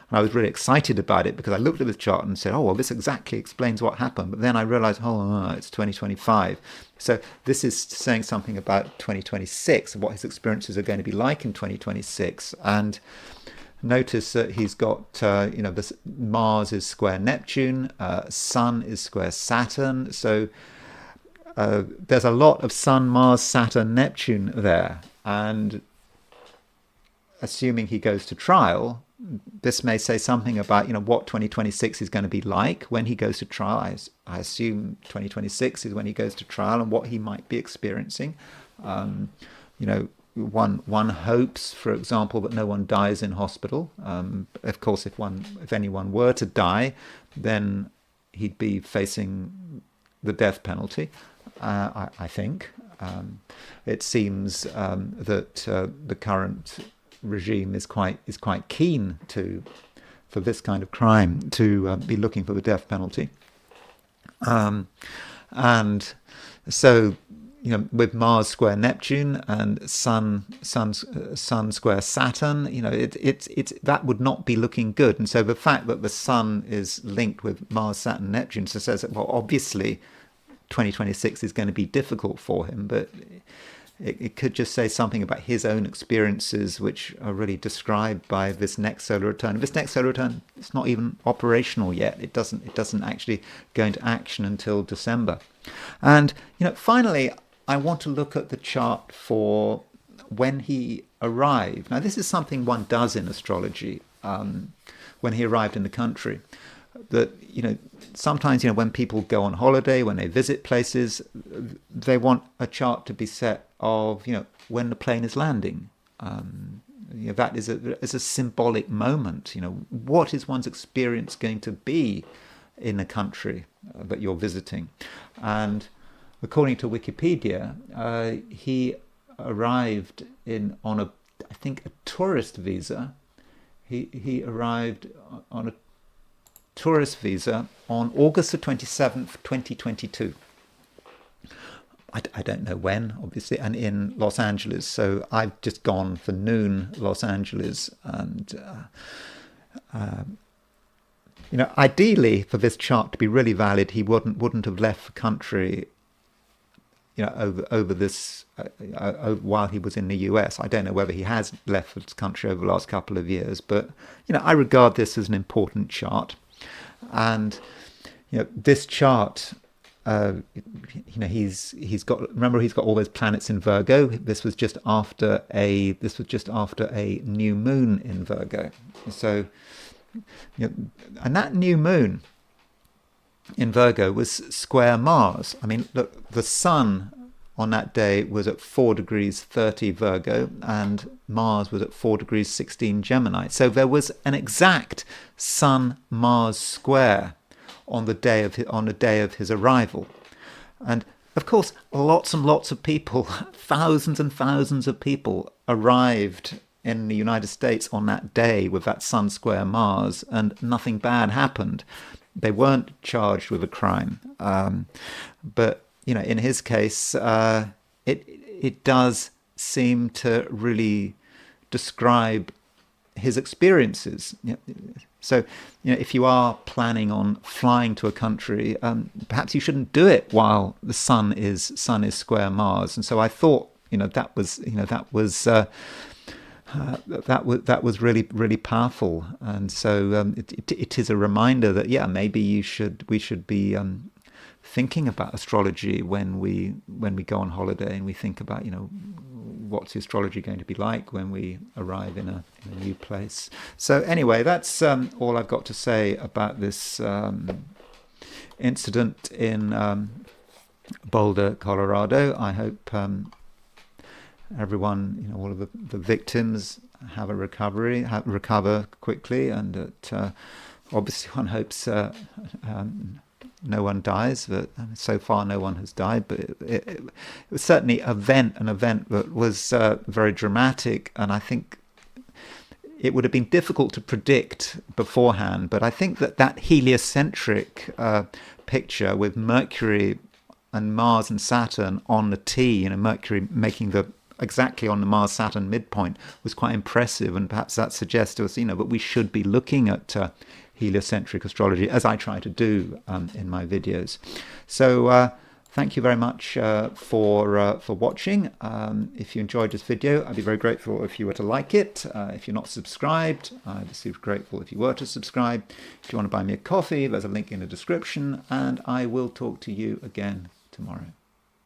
And I was really excited about it because I looked at this chart and said, oh, well, this exactly explains what happened. But then I realized, oh, no, it's 2025. So this is saying something about 2026 and what his experiences are going to be like in 2026. And notice that he's got, this Mars is square Neptune, Sun is square Saturn. So there's a lot of Sun, Mars, Saturn, Neptune there. And assuming he goes to trial, this may say something about what 2026 is going to be like when he goes to trial. I assume 2026 is when he goes to trial and what he might be experiencing. One hopes, for example, that no one dies in hospital. Of course, if anyone were to die, then he'd be facing the death penalty. I think it seems that the current regime is quite keen for this kind of crime to be looking for the death penalty, and so with Mars square Neptune and Sun square Saturn, it's that would not be looking good. And so the fact that the Sun is linked with Mars, Saturn, Neptune says that, well, obviously 2026 is going to be difficult for him, but it could just say something about his own experiences, which are really described by this next solar return. This next solar return, it's not even operational yet. It doesn't actually go into action until December. And finally, I want to look at the chart for when he arrived. Now, this is something one does in astrology. When he arrived in the country, that sometimes when people go on holiday, when they visit places, they want a chart to be set of when the plane is landing. That is a symbolic moment. What is one's experience going to be in a country that you're visiting? And according to Wikipedia, he arrived on a tourist visa. He arrived on a tourist visa on August the 27th, 2022. I don't know when, obviously, and in Los Angeles. So I've just gone for noon Los Angeles, and ideally for this chart to be really valid, he wouldn't have left the country over this while he was in the US. I don't know whether he has left the country over the last couple of years, but I regard this as an important chart. And this chart, he's got all those planets in Virgo. This was just after a new moon in Virgo. So and that new moon in Virgo was square Mars. I mean, look, the Sun on that day was at 4 degrees 30 Virgo, and Mars was at 4 degrees 16 Gemini. So there was an exact Sun-Mars square on the day of his arrival. And of course, lots and lots of people, thousands and thousands of people arrived in the United States on that day with that Sun square Mars, and nothing bad happened. They weren't charged with a crime. But in his case, it does seem to really describe his experiences. So, if you are planning on flying to a country, perhaps you shouldn't do it while the sun is square Mars. And so I thought, that was really, really powerful. And so it is a reminder that maybe we should be thinking about astrology when we go on holiday, and we think about what's the astrology going to be like when we arrive in a new place. So anyway, that's all I've got to say about this incident in Boulder, Colorado. I hope everyone, all of the victims have a recover quickly, and that obviously one hopes no one dies, but so far no one has died. But it was certainly an event that was very dramatic, and I think it would have been difficult to predict beforehand. But I think that heliocentric picture with Mercury and Mars and Saturn on the T, Mercury making exactly on the Mars-Saturn midpoint, was quite impressive, and perhaps that suggests to us, that we should be looking at heliocentric astrology, as I try to do in my videos. So thank you very much for watching. If you enjoyed this video, I'd be very grateful if you were to like it. If you're not subscribed, I'd be super grateful if you were to subscribe. If you want to buy me a coffee, there's a link in the description, and I will talk to you again tomorrow.